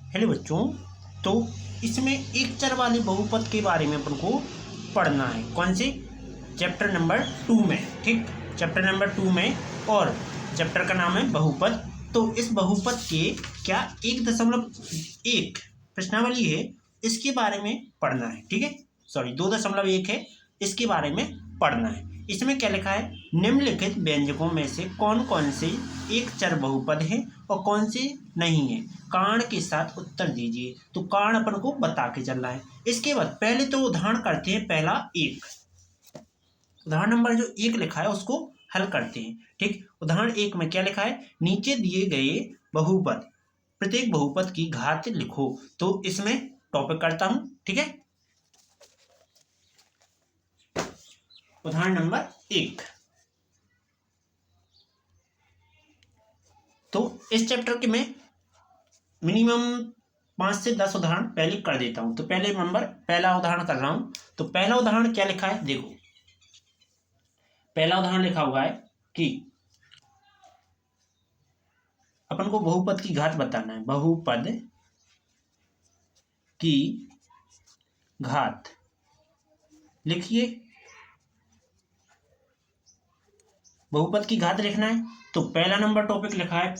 Hello बच्चों, तो इसमें एक चर वाले बहुपद के बारे में अपन को पढ़ना है। कौन से? चैप्टर नंबर 2 में। ठीक, चैप्टर नंबर 2 में, और चैप्टर का नाम है बहुपद। तो इस बहुपद के क्या 1.1 प्रश्नावली है, इसके बारे में पढ़ना है। ठीक है, सॉरी 2.1 है, इसके बारे में पढ़ना है। इसमें क्या लिखा है? निम्नलिखित व्यंजकों में से कौन कौन से एक चर बहुपद है और कौन से नहीं है, कारण के साथ उत्तर दीजिए। तो कारण अपन को बता के चलना है। इसके बाद पहले तो उदाहरण करते हैं। पहला एक उदाहरण नंबर जो 1 लिखा है उसको हल करते हैं। ठीक, उदाहरण 1 में क्या लिखा है? नीचे दिए गए बहुपद, प्रत्येक बहुपद की घात लिखो। तो इसमें टॉपिक करता हूं। ठीक है, उदाहरण नंबर 1। तो इस चैप्टर के मैं मिनिमम 5 से 10 उदाहरण पहले कर देता हूं। तो पहला उदाहरण कर रहा हूं। तो पहला उदाहरण क्या लिखा है? देखो, पहला उदाहरण लिखा हुआ है कि अपन को बहुपद की घात बताना है। बहुपद की घात लिखिए। बहुपद की घात लिखना है। तो पहला नंबर टॉपिक लिखा है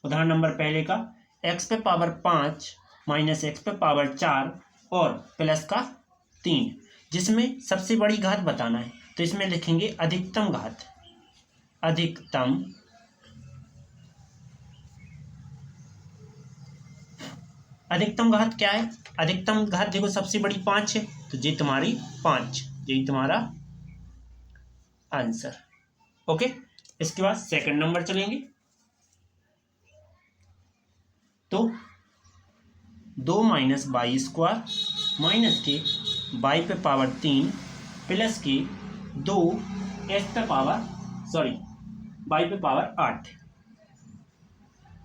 उदाहरण नंबर पहले का, x पे पावर 5 माइनस x पे पावर 4 और प्लस का 3, जिसमें सबसे बड़ी घात बताना है। तो इसमें लिखेंगे अधिकतम घात। अधिकतम अधिकतम घात क्या है? अधिकतम घात देखो, सबसे बड़ी 5 है, तो ये तुम्हारी 5, यही तुम्हारा आंसर। ओके, इसके बाद सेकंड नंबर चलेंगे। तो 2 माइनस वाई स्क्वायर माइनस के वाई पे पावर 3 प्लस के 2 एस पे पावर वाई पे पावर 8।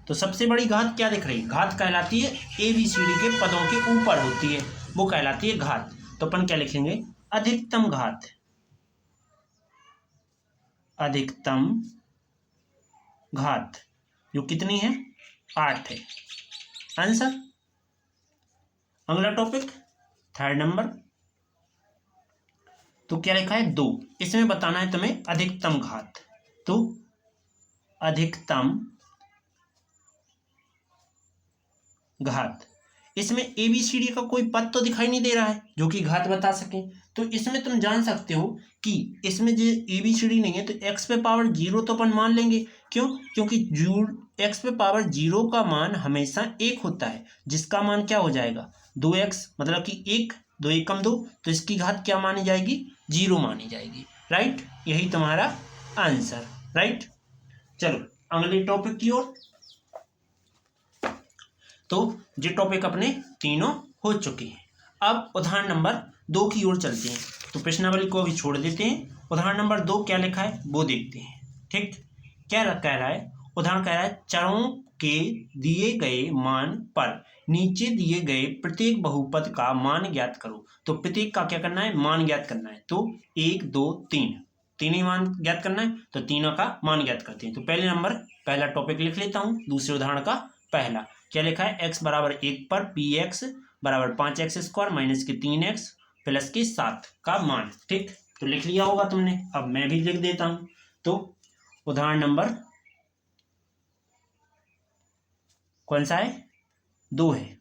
तो सबसे बड़ी घात क्या दिख रही? घात कहलाती है ABCD के पदों के ऊपर होती है, वो कहलाती है घात। तो अपन क्या लिखेंगे? अधिकतम घात। अधिकतम घात जो कितनी है? 8 है। आंसर। अगला टॉपिक थर्ड नंबर। तो क्या लिखा है? 2। इसमें बताना है तुम्हें अधिकतम घात। तो अधिकतम घात, इसमें ABCD का कोई पद तो दिखाई नहीं दे रहा है जो कि घात बता सके। तो इसमें तुम जान सकते हो कि इसमें जो ABCD नहीं है, तो x पे पावर 0 तो अपन मान लेंगे। क्यों? क्योंकि x पे पावर 0 का मान हमेशा 1 होता है, जिसका मान क्या हो जाएगा? 2x, मतलब कि 1, 2 एकम 2, तो इसकी घात क्या मानी जाएगी? 0 मानी जाएगी। राइट, यही तुम्हारा आंसर। राइट, चलो अगले टॉपिक की ओर। तो ये टॉपिक अपने तीनों हो चुके हैं। अब उदाहरण नंबर 2 की ओर चलते हैं। तो प्रश्नावली को अभी छोड़ देते हैं। उदाहरण नंबर 2 क्या लिखा है वो देखते हैं। ठीक, क्या कह रहा है? उदाहरण कह रहा है चरों के दिए गए मान पर नीचे दिए गए प्रत्येक बहुपद का मान ज्ञात करो। तो प्रत्येक का क्या करना है? मान ज्ञात करना है। तो 1, 2, 3, तीन ही मान ज्ञात करना है। तो तीनों का मान ज्ञात करते हैं। तो पहला टॉपिक लिख लेता हूं। दूसरे उदाहरण का पहला क्या लिखा है? x बराबर 1 पर px बराबर 5x स्क्वायर माइनस के 3x प्लस के 7 का मान। ठीक, तो लिख लिया होगा तुमने। अब मैं भी लिख देता हूं। तो उदाहरण नंबर कौन सा है? 2 है।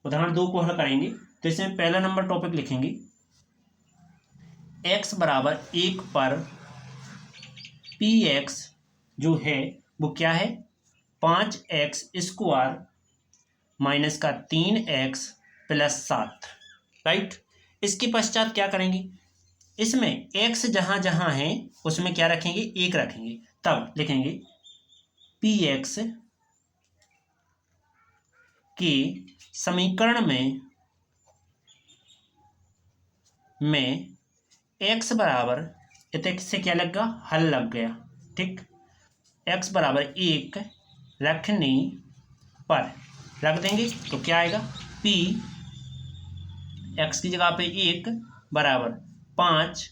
उदाहरण 2 को हल करेंगे। तो इसमें पहला नंबर टॉपिक लिखेंगे x बराबर 1 पर px जो है वो क्या है? 5x स्क्वायर माइनस का 3x प्लस 7। राइट, इसके पश्चात क्या करेंगे? इसमें x जहां जहां है उसमें क्या रखेंगे? 1 रखेंगे। तब लिखेंगे px के समीकरण में x बराबर, से क्या लग गया? हल लग गया। ठीक, x बराबर 1 रखने पर रख देंगे तो क्या आएगा? p x की जगह पे 1 बराबर 5,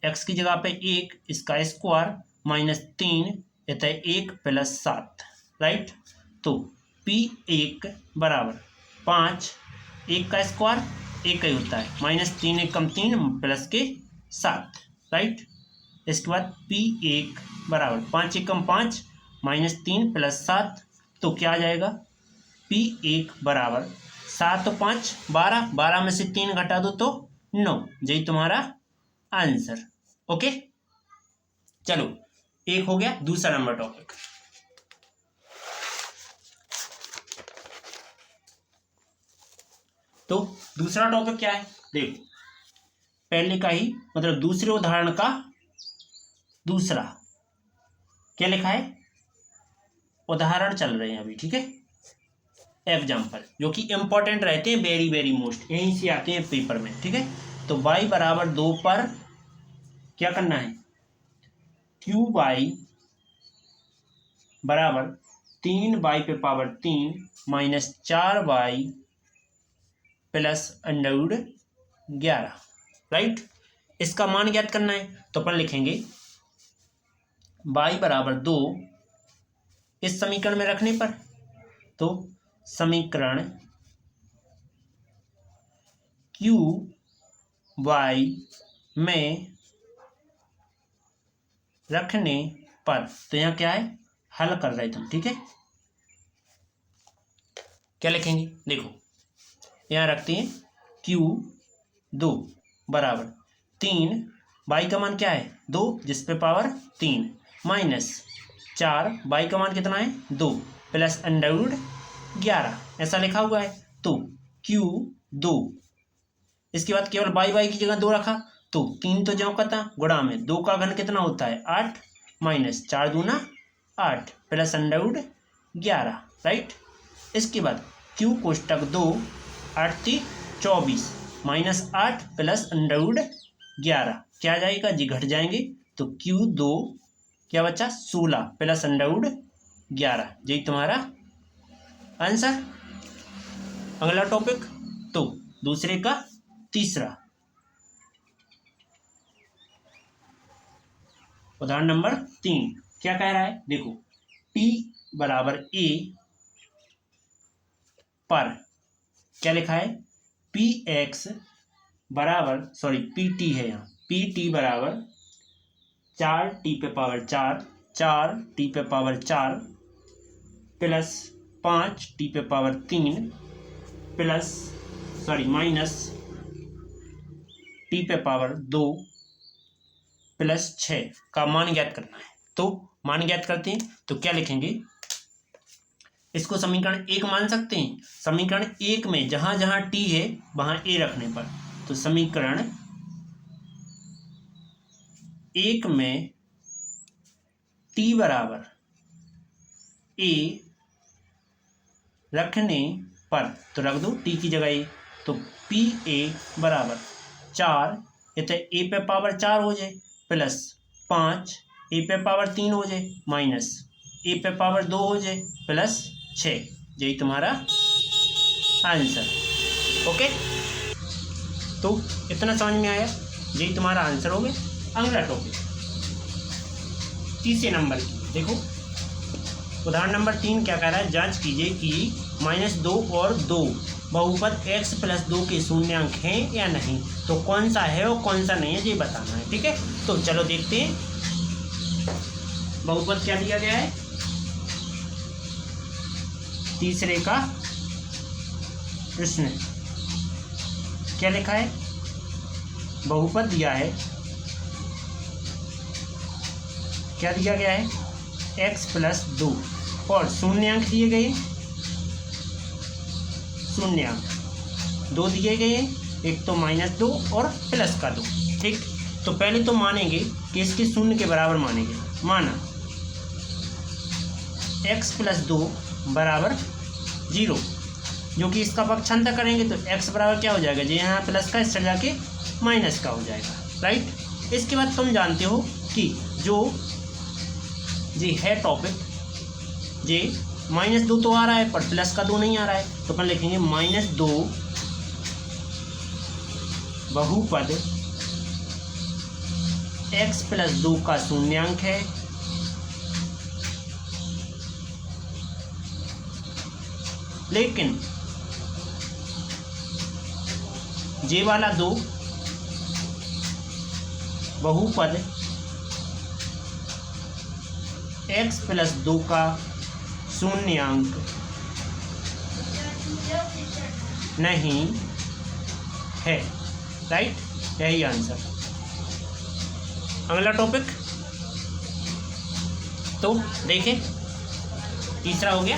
x की जगह पे 1 इसका स्क्वायर माइनस 3 1 प्लस 7। राइट, तो p1 बराबर 5, 1 का स्क्वायर 1 का ही होता है, -3 1 कम 3 प्लस के 7, राइट। इसके बाद P1 बराबर 5 1 कम 5 -3 प्लस 7, तो क्या आ जाएगा P1 बराबर 7 तो 5 12, 12 में से 3 घटा दो तो 9, यही तुम्हारा आंसर। ओके, चलो एक हो गया। दूसरा नंबर टॉपिक, तो दूसरा टॉपिक क्या है, देखो पहले का ही मतलब दूसरे उदाहरण का दूसरा क्या लिखा है, उदाहरण चल रहे हैं अभी, ठीक है, एग्जाम्पल जो कि इंपॉर्टेंट रहते हैं, वेरी वेरी मोस्ट, यहीं से आते हैं पेपर में, ठीक है। तो y बराबर 2 पर क्या करना है, qy बराबर 3y पे power 3 minus 4y plus Underwood 11, right. इसका मान ज्ञात करना है, तो अपन लिखेंगे y बराबर 2 इस समीकरण में रखने पर, तो समीकरण q y में रखने पर, तो यहाँ क्या है, हल कर रहे थे, ठीक है। क्या लिखेंगे, देखो यहाँ रखते हैं q2 बराबर 3, y का मान क्या है 2 जिस पे पावर 3 माइनस 4, y का मान कितना है 2 प्लस अंडरवुड 11, ऐसा लिखा हुआ है। तो q2, इसके बाद केवल y की जगह 2 रखा, तो 3 तो ज्यों का था, गुणा में 2 का घन कितना होता है 8 माइनस 4 दूना 8 प्लस अंडरवुड 11, राइट। इसके बाद q कोष्टक 2 8 × 24 माइनस 8 प्लस अंडरवुड 11, क्या आ जाएगा जी, घट जाएंगे, तो q2 क्या बचा 16 प्लस अंडरवुड 11, यही तुम्हारा आंसर। अगला टॉपिक, तो दूसरे का तीसरा उदाहरण नंबर 3 क्या कह रहा है, देखो t बराबर a पर क्या लिखा है, px बराबर pt है, यहाँ pt बराबर 4t पे पावर 4 4t पे पावर 4 प्लस 5t पे पावर 3 प्लस माइनस t पे पावर 2 प्लस 6 का मान ज्ञात करना है। तो मान ज्ञात करते हैं, तो क्या लिखेंगे, इसको समीकरण 1 मान सकते हैं। समीकरण 1 में जहां जहां t है वहां a रखने पर, तो समीकरण 1 में t बराबर a रखने पर, तो रख दो t की जगह a, तो pa बराबर 4, इतने a पे पावर 4 हो जाए प्लस 5 a पे पावर 3 हो जाए माइनस a पे पावर 2 हो जाए प्लस 6, यही तुम्हारा आंसर। ओके, तो इतना समझ में आया, यही तुम्हारा आंसर हो गया। अगला टॉपिक तीसरे नंबर की, देखो उदाहरण नंबर 3 क्या कह रहा है, जांच कीजिए कि -2 और 2 बहुपद x + 2 के शून्यांक हैं या नहीं, तो कौन सा है और कौन सा नहीं है ये बताना है, ठीक है। तो चलो देखते हैं, बहुपद क्या दिया गया है, तीसरे का प्रश्न क्या लिखा है, बहुपद दिया है, क्या दिया गया है x + 2 और शून्यांक दिए गए, शून्यांक 2 दिए गए, एक तो -2 और प्लस का 2, ठीक। तो पहले तो मानेंगे कि इसके शून्य के बराबर मानेंगे, माना x + 2 बराबर 0, जो कि इसका पक्षांतर करेंगे तो x बराबर क्या हो जाएगा जी, यहाँ प्लस का इस जाके माइनस का हो जाएगा, राइट। इसके बाद तुम जानते हो कि जो जी है टॉपिक जी -2 तो आ रहा है पर प्लस का 2 नहीं आ रहा है, तो अपन लिखेंगे -2 बहुपद x + 2 का शून्यांक है, लेकिन जे वाला दो बहुपद x प्लस 2 का शून्यांक नहीं है। राइट, यही आंसर। अगला टॉपिक तो देखें, तीसरा हो गया।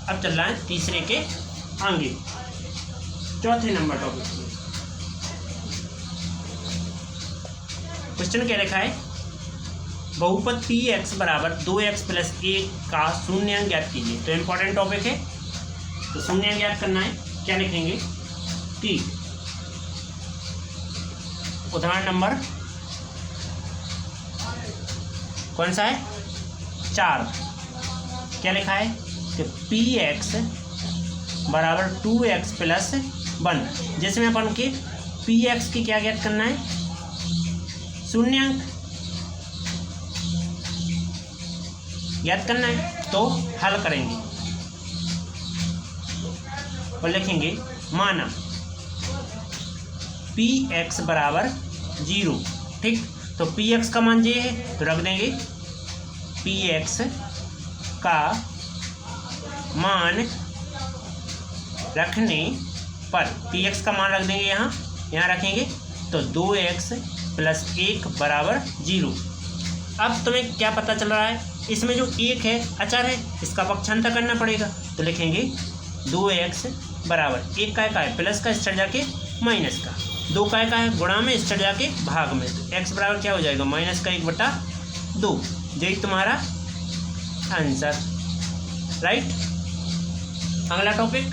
अब चल रहा है तीसरे के आगे, चौथे नंबर टॉपिक। क्वेश्चन क्या लिखा है, बहुपद px बराबर 2x प्लस 1 का शून्यांक ज्ञात कीजिए। तो इम्पोर्टेंट टॉपिक है, तो शून्यांक ज्ञात करना है। क्या लिखेंगे कि उदाहरण नंबर कौन सा है, 4। क्या लिखा है कि px बराबर 2x प्लस 1, जिसमें अपन के px की क्या ज्ञात करना है, शून्यांक ज्ञात करना है। तो हल करेंगे और लिखेंगे माना px बराबर 0। ठीक, तो px का मान ये है, तो रख देंगे px का मान रखने पर, px का मान रख देंगे यहाँ रखेंगे, तो 2x प्लस 1 बराबर 0। अब तुम्हें क्या पता चल रहा है, इसमें जो 1 है अचर है, इसका पक्षांतर करना पड़ेगा। तो लिखेंगे 2x बराबर 1 का है प्लस का, इस चढ़ जाके माइनस का, 2 का है गुणा में, इस चढ़ जाके भाग में, तो x बराबर क्या हो जाएगा, माइनस का 1/2। यही तुम्हारा आंसर। राइट, अगला टॉपिक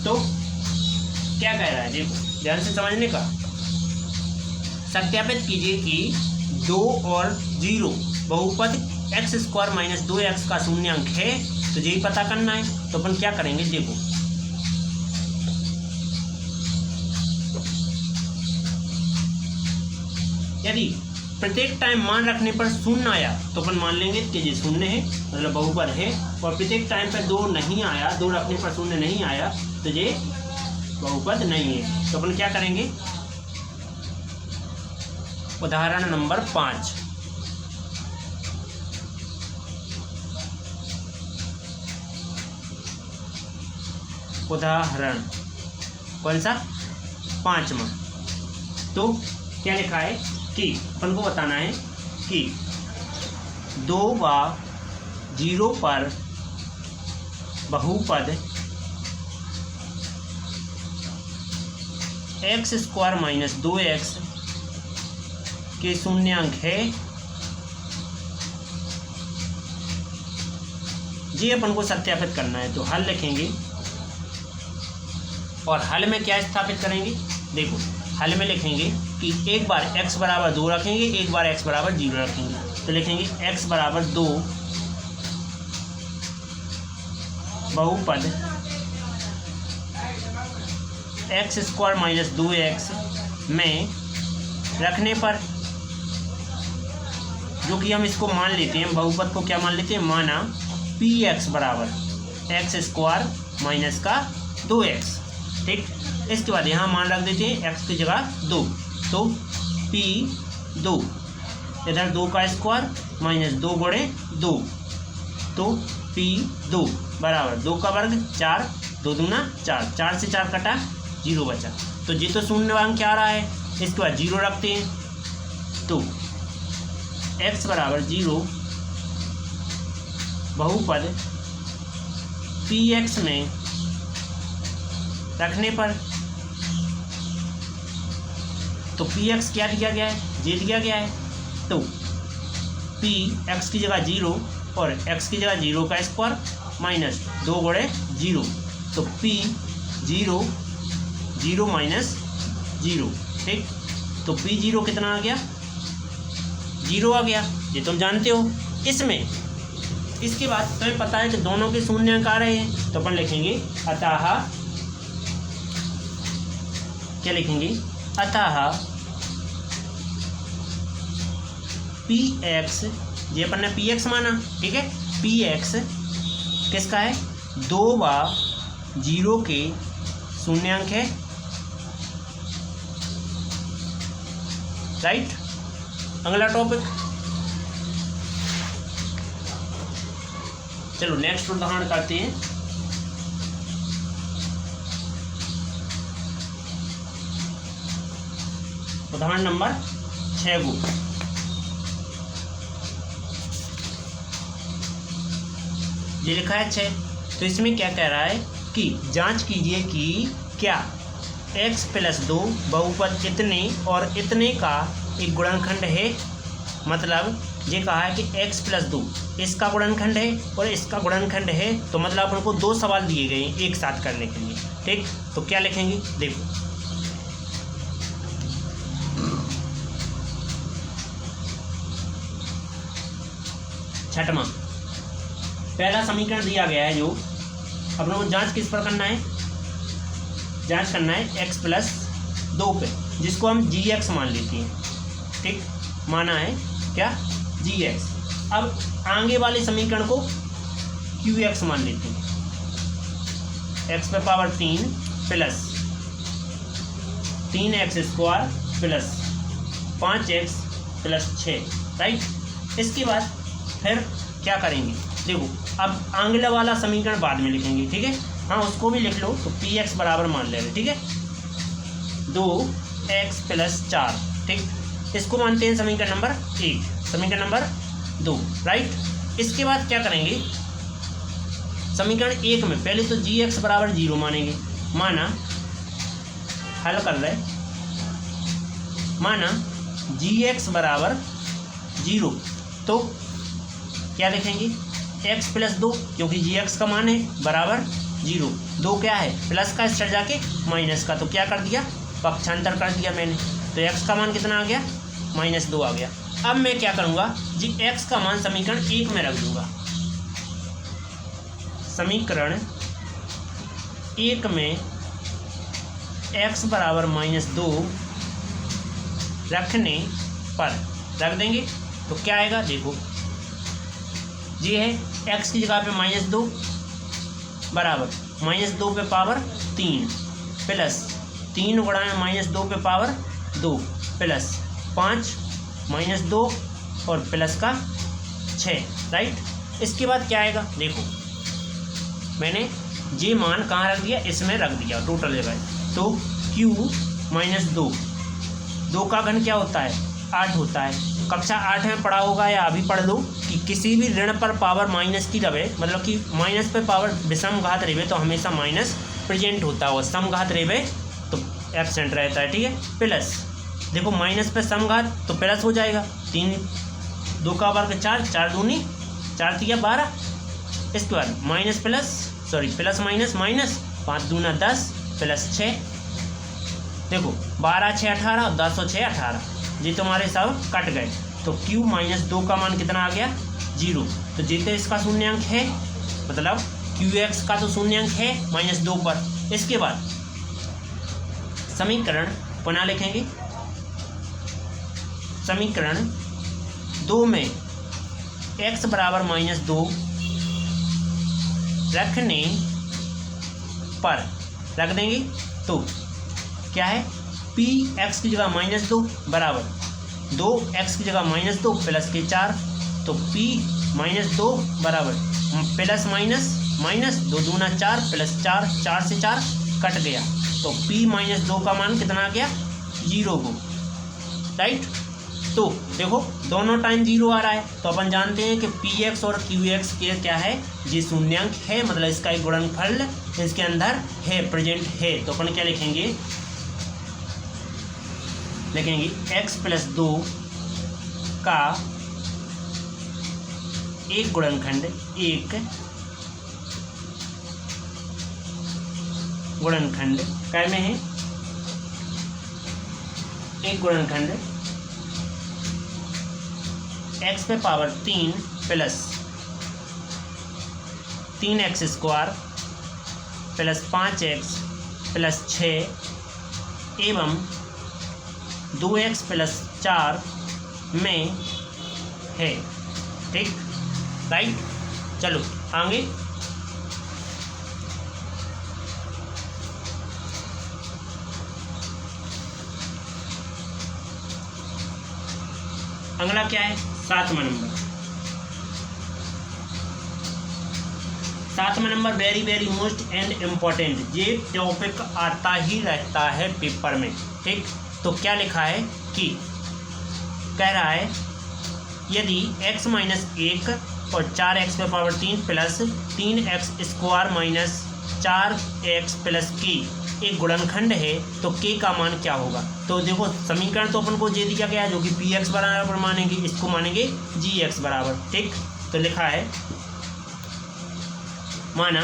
तो क्या कह रहा है, देखो ध्यान से समझने का। सत्यापित कीजिए कि 2 और 0 बहुपद x² माइनस 2x का शून्यांक है। तो यही पता करना है, तो अपन क्या करेंगे, देखो यदि प्रत्येक टाइम मान रखने पर शून्य आया तो अपन मान लेंगे कि ये शून्य है, मतलब बहुपद है। और प्रत्येक टाइम पर 2 नहीं आया, 2 रखने पर शून्य नहीं आया, तो ये बहुपद नहीं है। तो अपन क्या करेंगे, उदाहरण नंबर 5। उदाहरण कौन सा, 5वां। तो क्या लिखा है कि अपन को बताना है कि 2 व 0 पर बहुपद x² माइनस 2x के शून्यांक है। ये अपन को सत्यापित करना है, तो हल लिखेंगे और हल में क्या स्थापित करेंगे, देखो हल में लिखेंगे कि एक बार x बराबर 2 रखेंगे, एक बार x बराबर 0 रखेंगे। तो लिखेंगे x बराबर 2 बहुपद x² माइनस 2x में रखने पर, जो कि हम इसको मान लेते हैं, बहुपद को क्या मान लेते हैं, माना px बराबर x² माइनस का 2x। ठीक, इसके बाद यहाँ मान रख देते हैं x की जगह 2, तो p2 इधर 2 का स्क्वायर माइनस 2 गुणे 2, तो p2 बराबर 2 का वर्ग 4, 2 दूना 4, 4 से 4 कटा 0 बचा। तो ये तो शून्यवांक क्या आ रहा है, इसके बाद 0 रखते हैं, तो x बराबर 0 बहुपद px में रखने पर, तो px क्या दिया गया है, ये दिया गया है। तो p x की जगह 0 और x की जगह 0 का स्क्वायर माइनस 2 गुणे 0, तो p 0 0 माइनस 0। ठीक, तो p 0 कितना आ गया, 0 आ गया, ये तुम जानते हो। इसमें इसके बाद तुम्हें पता है कि दोनों के शून्यांक आ रहे हैं, तो अपन लिखेंगे अतः, क्या लिखेंगे, अतः px, ये अपन ने px माना, ठीक है, px किसका है, 2 व 0 के शून्यांक है, राइट। अगला टॉपिक, चलो नेक्स्ट उदाहरण करते हैं। उदाहरण नंबर 6 को, ये लिखा है 6। तो इसमें क्या कह रहा है कि जांच कीजिए कि क्या x + 2 बहुपद इतने और इतने का एक गुणनखंड है। मतलब ये कहा है कि x + 2 इसका गुणनखंड है और इसका गुणनखंड है। तो मतलब उनको 2 सवाल दिए गए हैं एक साथ करने के लिए, ठीक। तो क्या लिखेंगे, देखो छठवां, पहला समीकरण दिया गया है जो अपने को जांच किस पर करना है, जांच करना है x + 2 पे, जिसको हम gx मान लेते हैं, ठीक। माना है क्या, gx। अब आगे वाले समीकरण को qx मान लेते हैं, x³ plus 3x² plus 5x + 6, right. इसके बाद फिर क्या करेंगे, देखो अब आंगला वाला समीकरण बाद में लिखेंगे, ठीक है। हाँ उसको भी लिख लो। तो px बराबर मान ले रहे, ठीक है, 2x + 4, ठीक। इसको मानते हैं समीकरण नंबर 1, समीकरण नंबर 2, राइट। इसके बाद क्या करेंगे, समीकरण 1 में पहले तो gx = 0 मानेंगे। माना, हल कर रहे, माना gx = 0, तो क्या लिखेंगे, x + 2, क्योंकि gx का मान है बराबर 0, 2 क्या है प्लस का, इस तरह जाके माइनस का, तो क्या कर दिया, पक्षांतर कर दिया मैंने। तो x का मान कितना आ गया, -2 आ गया। अब मैं क्या करूँगा जी, x का मान समीकरण 1 में रख दूँगा। समीकरण 1 में x = -2 रखने पर रख देंगे तो क्या आएगा, देखो ये है x की जगह पे -2 बराबर -2 पे पावर 3 प्लस 3 गुणा -2 पे पावर 2 प्लस 5 -2 और प्लस का 6, राइट। इसके बाद क्या आएगा, देखो मैंने ये मान कहाँ रख दिया, इसमें रख दिया टोटल जगह। तो q -2, 2 का घन क्या होता है, 8 होता है। कक्षा 8 में पढ़ा होगा या अभी पढ़ लो कि किसी भी ऋण पर पावर माइनस की रहे, मतलब कि माइनस पे पावर विषम घात रहे तो हमेशा माइनस प्रेजेंट होता है और सम घात रहे तो एब्सेंट रहता है, ठीक है। प्लस देखो माइनस पे सम घात तो प्लस हो जाएगा, 3 2 का वर्ग 4, 4 दूनी 4 3 12। इसके बाद माइनस प्लस माइनस 5 दूना 10 प्लस 6, देखो 12 6 18 10 और 6 18, जी तुम्हारे सब कट गए। तो q -2 का मान कितना आ गया, 0। तो जीते इसका शून्यांक है, मतलब qx का तो शून्यांक है -2 पर। इसके बाद समीकरण पुनः लिखेंगे, समीकरण 2 में x = -2 रखने पर रख देंगे तो क्या है, p x की जगह -2 बराबर 2x की जगह -2 प्लस के 4, तो p -2 बराबर प्लस माइनस 2 दूना 4 प्लस 4, 4 से 4 कट गया। तो p -2 का मान कितना आ गया, 0 को, राइट। तो देखो दोनों टाइम 0 आ रहा है, तो अपन जानते हैं कि px और qx के क्या है, ये शून्यांक है, मतलब इसका एक गुणनफल इसके अंदर है, प्रेजेंट है। तो अपन क्या लिखेंगे x + 2 का एक गुणनखंड, काय में है, एक गुणनखंड x पे power 3 plus 3x² plus 5x plus 6 एवं 2x + 4 में है, ठीक, राइट। चलो आगे, अगला क्या है, 7वां नंबर। 7वां नंबर very very most and important, ये टॉपिक आता ही रहता है पेपर में, ठीक। तो क्या लिखा है कि कह रहा है यदि x माइनस 1 और 4x पे power 3 plus 3x square minus 4x plus k एक गुणनखंड है तो k का मान क्या होगा। तो देखो समीकरण तो अपन को दे दिया गया है जो कि px बराबर मानेंगे, इसको मानेंगे gx बराबर, ठीक। तो लिखा है माना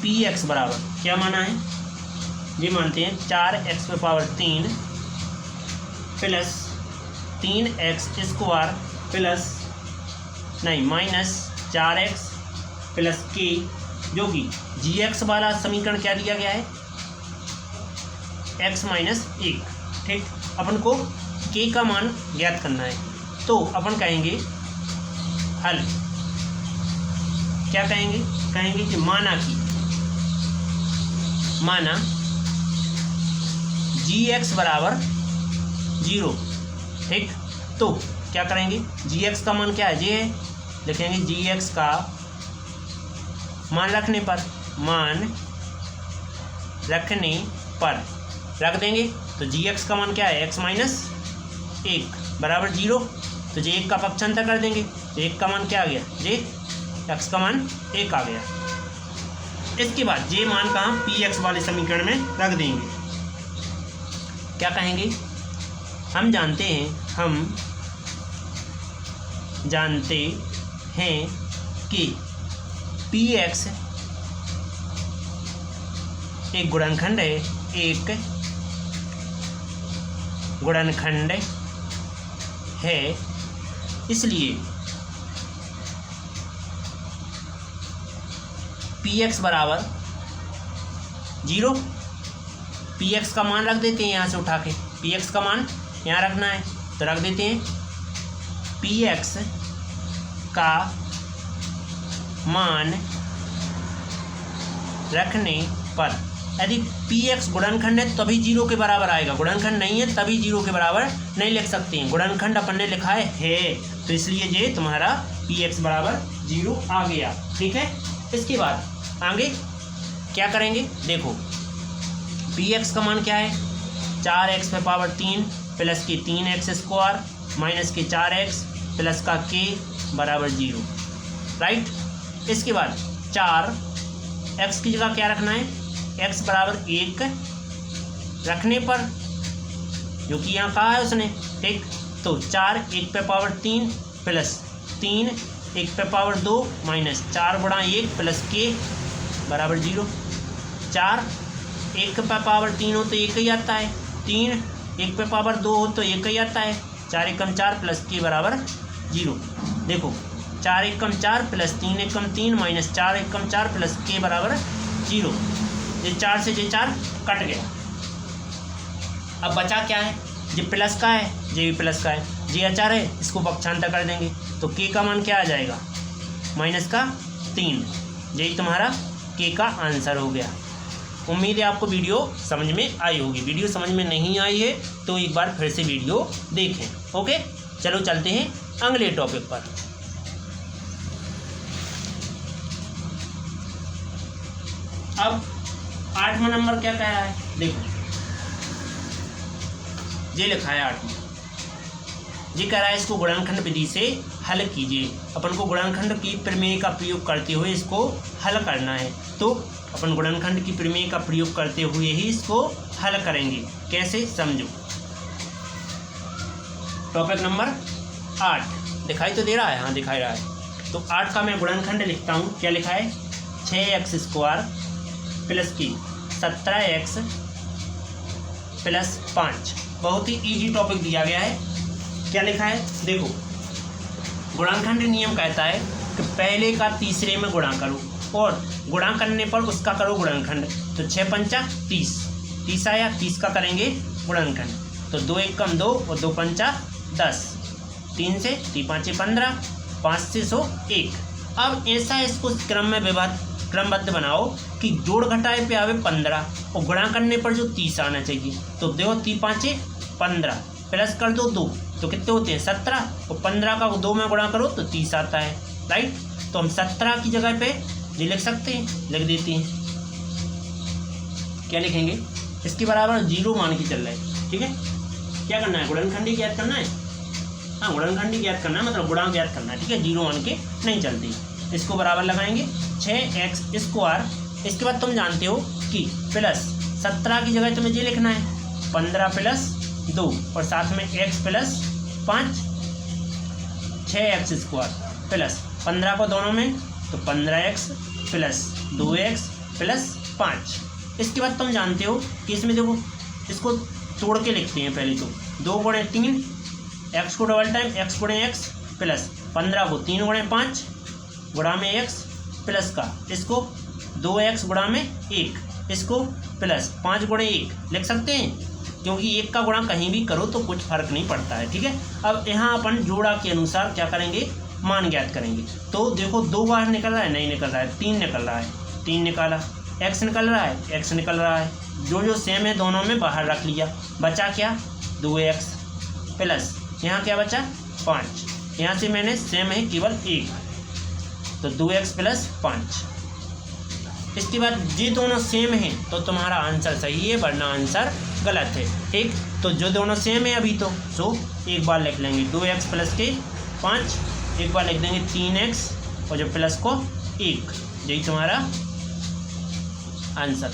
px बराबर क्या माना है, ये मानते हैं 4x पे power 3 plus 3x square plus नहीं माइनस 4x प्लस k, जो कि gx वाला समीकरण क्या दिया गया है, x माइनस 1, ठीक। अपन को k का मान ज्ञात करना है, तो अपन कहेंगे हल, क्या कहेंगे, कहेंगे कि माना gx बराबर 0, ठीक। तो क्या करेंगे, gx का मान क्या है, ये है, लिखेंगे gx का मान रखने पर रख देंगे, तो gx का मान क्या है, x माइनस 1 बराबर 0, तो ये 1 का पक्षांतर कर देंगे, तो 1 का मान क्या आ गया, ये x का मान 1 आ गया। इसके बाद ये मान कहाँ px वाले समीकरण में रख देंगे। क्या कहेंगे, हम जानते हैं कि px एक गुणनखंड है, इसलिए px बराबर 0, px का मान रख देते हैं यहाँ से उठा के, px का मान यहाँ रखना है तो रख देते हैं, px का मान रखने पर यदि px गुणनखंड है तभी 0 के बराबर आएगा, गुणनखंड नहीं है तभी 0 के बराबर नहीं लिख सकते हैं, गुणनखंड अपन ने लिखा है तो इसलिए ये तुम्हारा px बराबर 0 आ गया, ठीक है। इसके बाद आगे क्या करेंगे, देखो px का मान क्या है, 4x पे पावर 3 प्लस के 3x स्क्वायर माइनस के 4x प्लस का k बराबर 0, राइट। इसके बाद 4x की जगह क्या रखना है, x बराबर 1 रखने पर, जो कि यहाँ कहा है उसने, ठीक। तो 4 1 पे पावर 3 प्लस 3 1 पे पावर 2 माइनस 4 गुणा 1 प्लस k बराबर 0, 4 1 पे पावर 3 हो तो 1 ही आता है, 3 1 पे पावर 2 हो तो 1 ही आता है, 4 एकम 4 प्लस k बराबर 0। देखो 4 एकम 4 प्लस 3 एकम 3 माइनस 4 एकम 4 प्लस k बराबर 0, ये 4 से ये 4 कट गया। अब बचा क्या है, ये प्लस का है, ये भी प्लस का है, ये अचार है, इसको पक्षांतर कर देंगे तो k का मान क्या आ जाएगा, माइनस का 3, यही तुम्हारा k का आंसर हो गया। उम्मीद है आपको वीडियो समझ में आई होगी, वीडियो समझ में नहीं आई है तो एक बार फिर से वीडियो देखें, ओके। चलो चलते हैं अगले टॉपिक पर। अब 8वां नंबर क्या कह रहा है, देखो ये लिखा है 8वां, ये कह रहा है इसको गुणनखंड विधि से हल कीजिए। अपन को गुणनखंड की प्रमेय का प्रयोग करते हुए इसको हल करना है, तो अपन गुणनखंड की प्रमेय का प्रयोग करते हुए ही इसको हल करेंगे। कैसे, समझो। टॉपिक नंबर 8 दिखाई तो दे रहा है, हाँ दिखाई रहा है। तो 8 का मैं गुणनखंड लिखता हूँ, क्या लिखा है, 6x स्क्वायर प्लस की 17x प्लस 5। बहुत ही इजी टॉपिक दिया गया है। क्या लिखा है, देखो गुणनखंड नियम कहता है कि पहले का तीसरे में गुणा करो और गुणा करने पर उसका करो गुणनखंड। तो 6 पंचा 30, 30 आया, 30 का करेंगे गुणनखंड। तो 2 1 कम 2 और 2 पंचा 10, 3 से 3 5 15, 5 से 100 1। अब ऐसा इसको क्रमबद्ध बनाओ कि जोड़ घटाए पे आवे 15 और गुणा करने पर जो 30 आना चाहिए। तो देखो 3 5 15, प्लस कर दो 2 तो कितने होते हैं 17, और 15 का 2 में गुणा करो तो 30 आता है, राइट। तो हम 17 की जगह पे ये लिख सकते हैं, लिख देते हैं। क्या लिखेंगे, इसके बराबर 0 मान के चल रहा है, ठीक है। क्या करना है, गुणनखंडी ज्ञात करना है, हाँ गुणनखंडी ज्ञात करना है, मतलब गुणांक ज्ञात करना है, ठीक है। 0 मान के नहीं चलती। इसको बराबर लगाएंगे 6x²। इसके बाद तुम जानते हो कि प्लस 17 की जगह तुम्हें ये लिखना है 15 + 2 और साथ में x + 5, 6x² प्लस 15 को दोनों में तो 15x + 2x + 5। इसके बाद तुम जानते हो कि इसमें देखो इसको तोड़ के लिखते हैं। पहले तो 2 × 3 x को double time x × x plus 15 को 3 × 5 गुणा में x प्लस का इसको 2x गुणा में 1 इसको प्लस 5 × 1 लिख सकते हैं, क्योंकि 1 का गुणा कहीं भी करो तो कुछ फर्क नहीं पड़ता है, ठीक है। अब यहाँ अपन जोड़ा के अनुसार क्या करेंगे, मान ज्ञात करेंगे। तो देखो 2 बाहर निकल रहा है, नहीं निकल रहा है, 3 निकल रहा है, 3 निकाला, x निकल रहा है, x निकल रहा है, जो सेम है दोनों में बाहर रख लिया, बचा क्या 2x प्लस यहाँ क्या बचा 5, यहाँ से मैंने सेम है केवल 1 तो 2x + 5। इसके बाद ये दोनों सेम हैं तो तुम्हारा आंसर सही है, वरना आंसर गलत है, ठीक। तो जो दोनों सेम है अभी तो एक बार लिख लेंगे 2x + 5, एक बार लिख देंगे 3x और जो प्लस को 1, यही तुम्हारा आंसर।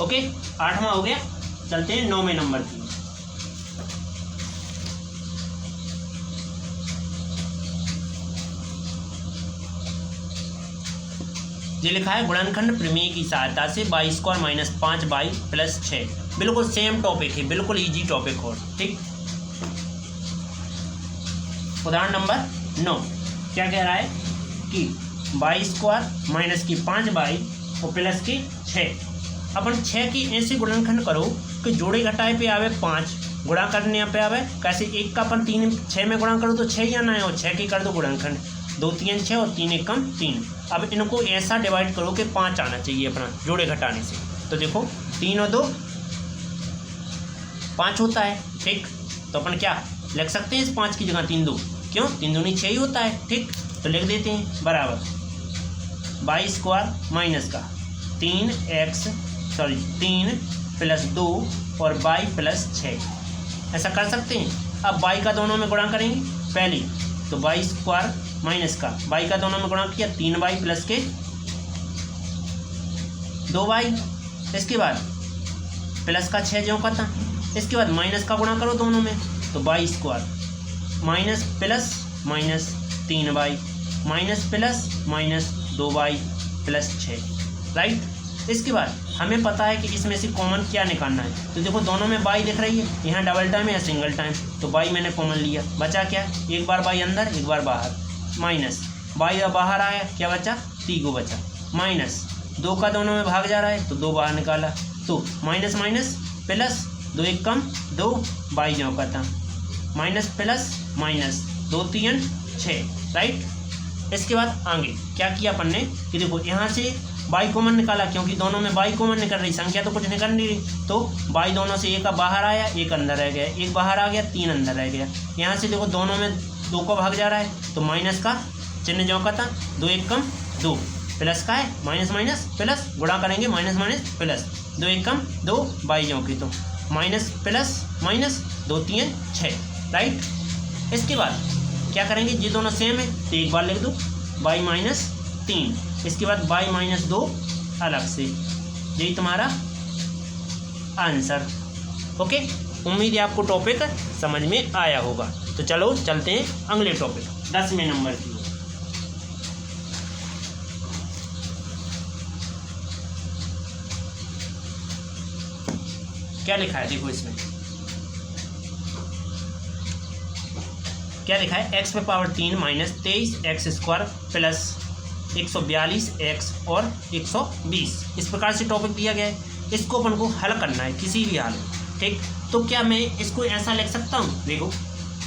ओके, 8वां हो गया। चलते हैं 9वें नंबर की। ये लिखा है गुणनखंड प्रमेय की सहायता से y² - 5y + 6। बिल्कुल सेम टॉपिक है, बिल्कुल इजी टॉपिक हो, ठीक। उदाहरण नंबर 9 क्या कह रहा है कि y² माइनस की 5y और प्लस की 6। अपन 6 की ऐसे गुणनखंड करो कि जोड़े घटाए पे आवे 5, गुणा करने पे आवे कैसे 1 का अपन 6 में गुणा करो तो 6 ही आना है, और 6 की कर दो गुणनखंड, 2 × 3 = 6 और 3 × 1 = 3। अब इनको ऐसा डिवाइड करो कि 5 आना चाहिए अपना जोड़े घटाने से। तो देखो 3 और 2 5 होता है, ठीक। तो अपन क्या लिख सकते हैं इस 5 की जगह 3 2, क्यों 3 दूनी 6 ही होता है, ठीक। तो लिख देते हैं बराबर y² माइनस का 3 + 2 और y + 6, ऐसा कर सकते हैं। अब y का दोनों में गुणा करेंगे पहले तो y² माइनस का y का दोनों में गुणा किया 3y प्लस के 2y, इसके बाद प्लस का 6 जो का था, इसके बाद माइनस का गुणा करो दोनों में तो y² minus plus minus 3y minus plus minus 2y + 6, right. इसके बाद हमें पता है कि इसमें से कॉमन क्या निकालना है। तो देखो दोनों में y दिख रही है, यहाँ डबल टाइम है या सिंगल टाइम, तो y मैंने कॉमन लिया, बचा क्या, एक बार y अंदर एक बार बाहर, माइनस y बाहर आया क्या बचा 3 बचा, माइनस 2 का दोनों में भाग जा रहा है तो 2 बाहर निकाला, तो माइनस माइनस प्लस 2 × 1 = 2 y जो का था, माइनस प्लस माइनस 2 × 3 = 6, राइट। इसके बाद आगे क्या किया अपन ने कि देखो यहाँ से y कॉमन निकाला, क्योंकि दोनों में y कॉमन निकल रही, संख्या तो कुछ निकल नहीं रही, तो y दोनों से एक बाहर आया एक अंदर रह गया, एक बाहर आ गया 3 अंदर रह गया। यहाँ से देखो दोनों में 2 को भाग जा रहा है तो माइनस का चिन्ह जो का था 2 × 1 = 2, प्लस का है माइनस माइनस प्लस, गुणा करेंगे माइनस माइनस प्लस, 2 × 1 = 2 y जो की तो माइनस प्लस माइनस 2 × 3 = 6, राइट। इसके बाद क्या करेंगे, ये दोनों सेम है तो एक बार लिख दो y - 3, इसके बाद y - 2 अलग से, यही तुम्हारा आंसर। ओके, उम्मीद है आपको टॉपिक समझ में आया होगा। तो चलो चलते हैं अगले टॉपिक 10वें नंबर की। क्या लिखा है देखो, इसमें क्या लिखा है x³ - 23x² प्लस 142x और 120, इस प्रकार से टॉपिक दिया गया है। इसको अपन को हल करना है किसी भी हाल में, ठीक। तो क्या मैं इसको ऐसा लिख सकता हूँ, देखो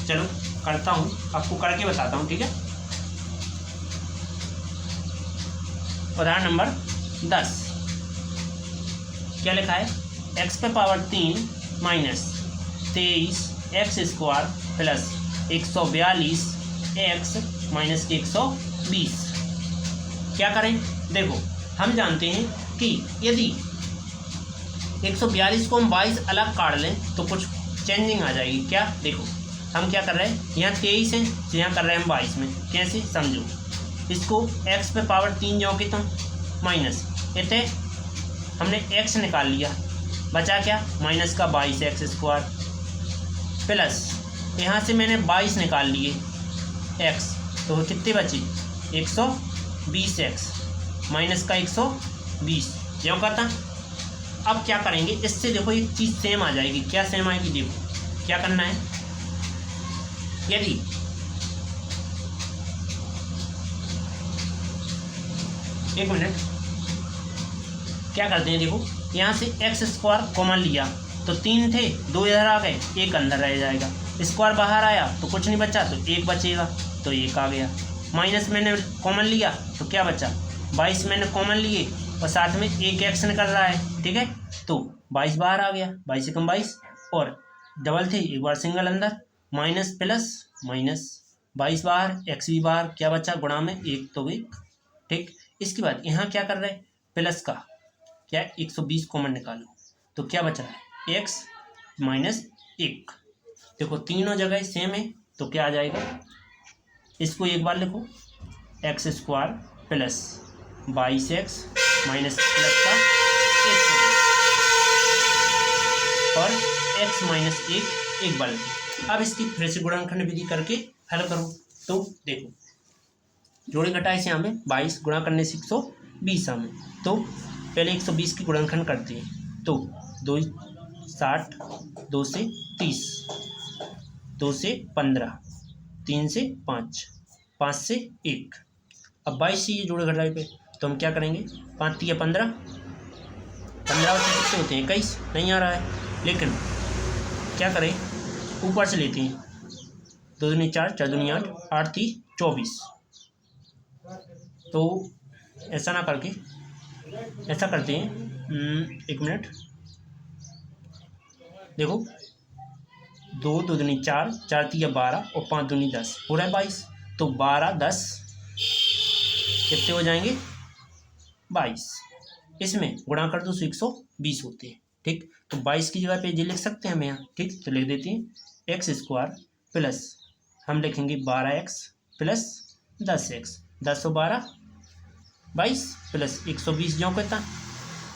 चलो करता हूँ, आपको करके बताता हूँ, ठीक है। उदाहरण नंबर 10 क्या लिखा है x³ - 23 x square plus 142 x minus 120। क्या करें? देखो हम जानते हैं कि यदि 142 को हम 22 अलग काट लें तो कुछ चेंजिंग आ जाएगी। क्या? देखो हम क्या कर रहे हैं, यहाँ 23 है तो यहाँ कर रहे हैं हम 22 में। कैसे? समझो, इसको x पे पावर 3 जो कि तुम माइनस इतने हमने x निकाल लिया, बचा क्या? माइनस का 22 एक्स स्क्वायर प्लस यहाँ से मैंने 22 निकाल लिए x, तो कितने बची? 120 एक्स माइनस का 120 जो करता। अब क्या करेंगे, इससे देखो एक चीज़ सेम आ जाएगी। क्या सेम आएगी? देखो क्या करना है, यदि एक मिनट क्या करते हैं, देखो यहाँ से एक्स स्क्वायर कॉमन लिया तो 3 थे, 2 इधर आ गए, 1 अंदर रह जाएगा। स्क्वायर बाहर आया तो कुछ नहीं बचा, तो 1 बचेगा, तो 1 आ गया। माइनस मैंने कॉमन लिया तो क्या बचा? 22 मैंने कॉमन लिए और साथ में 1 एक्स निकल रहा है, ठीक है, तो 22 बाहर आ गया, 22 एकम 22 और डबल थे, एक बार सिंगल अंदर, माइनस प्लस माइनस 22 बाहर, एक्स भी बाहर, क्या बचा? गुणा में 1 तो 1, ठीक। इसके बाद यहाँ क्या कर रहे हैं, प्लस का क्या 120 कॉमन निकालो तो क्या बच रहा है? X minus 1। देखो तीनों जगह सेम है तो क्या आ जाएगा, इसको एक बार लिखो, x square plus 22x minus plus का 120 और x माइनस 1 एक बार लिखो। अब इसकी फिर से गुणनखंड विधि करके हल करो। तो देखो जोड़े घटाए से हमें 22 गुणा करने से 120 हमें, तो पहले 120 की गुणनखंड करते हैं। तो 2 60, 2 से 30, 2 से 15, 3 से 5, 5 से 1। अब 22 से ये जोड़े घटाए पे तो हम क्या करेंगे, 5 या 15, 15 बच्चे कितने होते हैं? 21 नहीं आ रहा है, लेकिन क्या करें, ऊपर से लेते हैं, 2 दूनी 4, 4 दूनी 8, 8 3 24। तो ऐसा ना करके ऐसा करते हैं, एक मिनट देखो, 2 2 दूनी 4, 4 3 12 और 5 दूनी 10 हो रहा है 22, तो 12 10 कितने हो जाएंगे? 22। इसमें गुणा कर दो तो 120 होते हैं, ठीक। तो 22 की जगह पे ये लिख सकते हैं हम यहाँ, ठीक, तो लिख देते हैं एक्स स्क्वायर प्लस हम लिखेंगे 12x प्लस 10x, 10 और 12 22 प्लस 120 ज्यों कहता।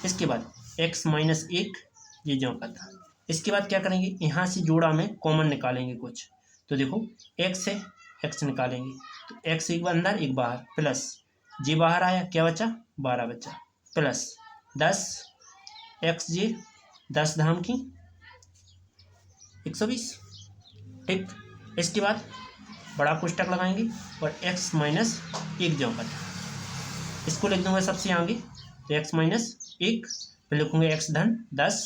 इसके बाद x माइनस 1 ये ज्यों कहता। इसके बाद क्या करेंगे, यहाँ से जोड़ा में कॉमन निकालेंगे कुछ, तो देखो x है, x निकालेंगे तो x एक बार अंदर एक बाहर, प्लस जी बाहर आया, क्या बचा? 12 बचा, प्लस 10 एक्स जी 10 धाम की 120, ठीक। इसके बाद बड़ा पुस्तक लगाएंगे और x माइनस 1 जो का इसको लिख दूंगा सबसे आगे, तो x माइनस 1, फिर लिखूंगा x धन 10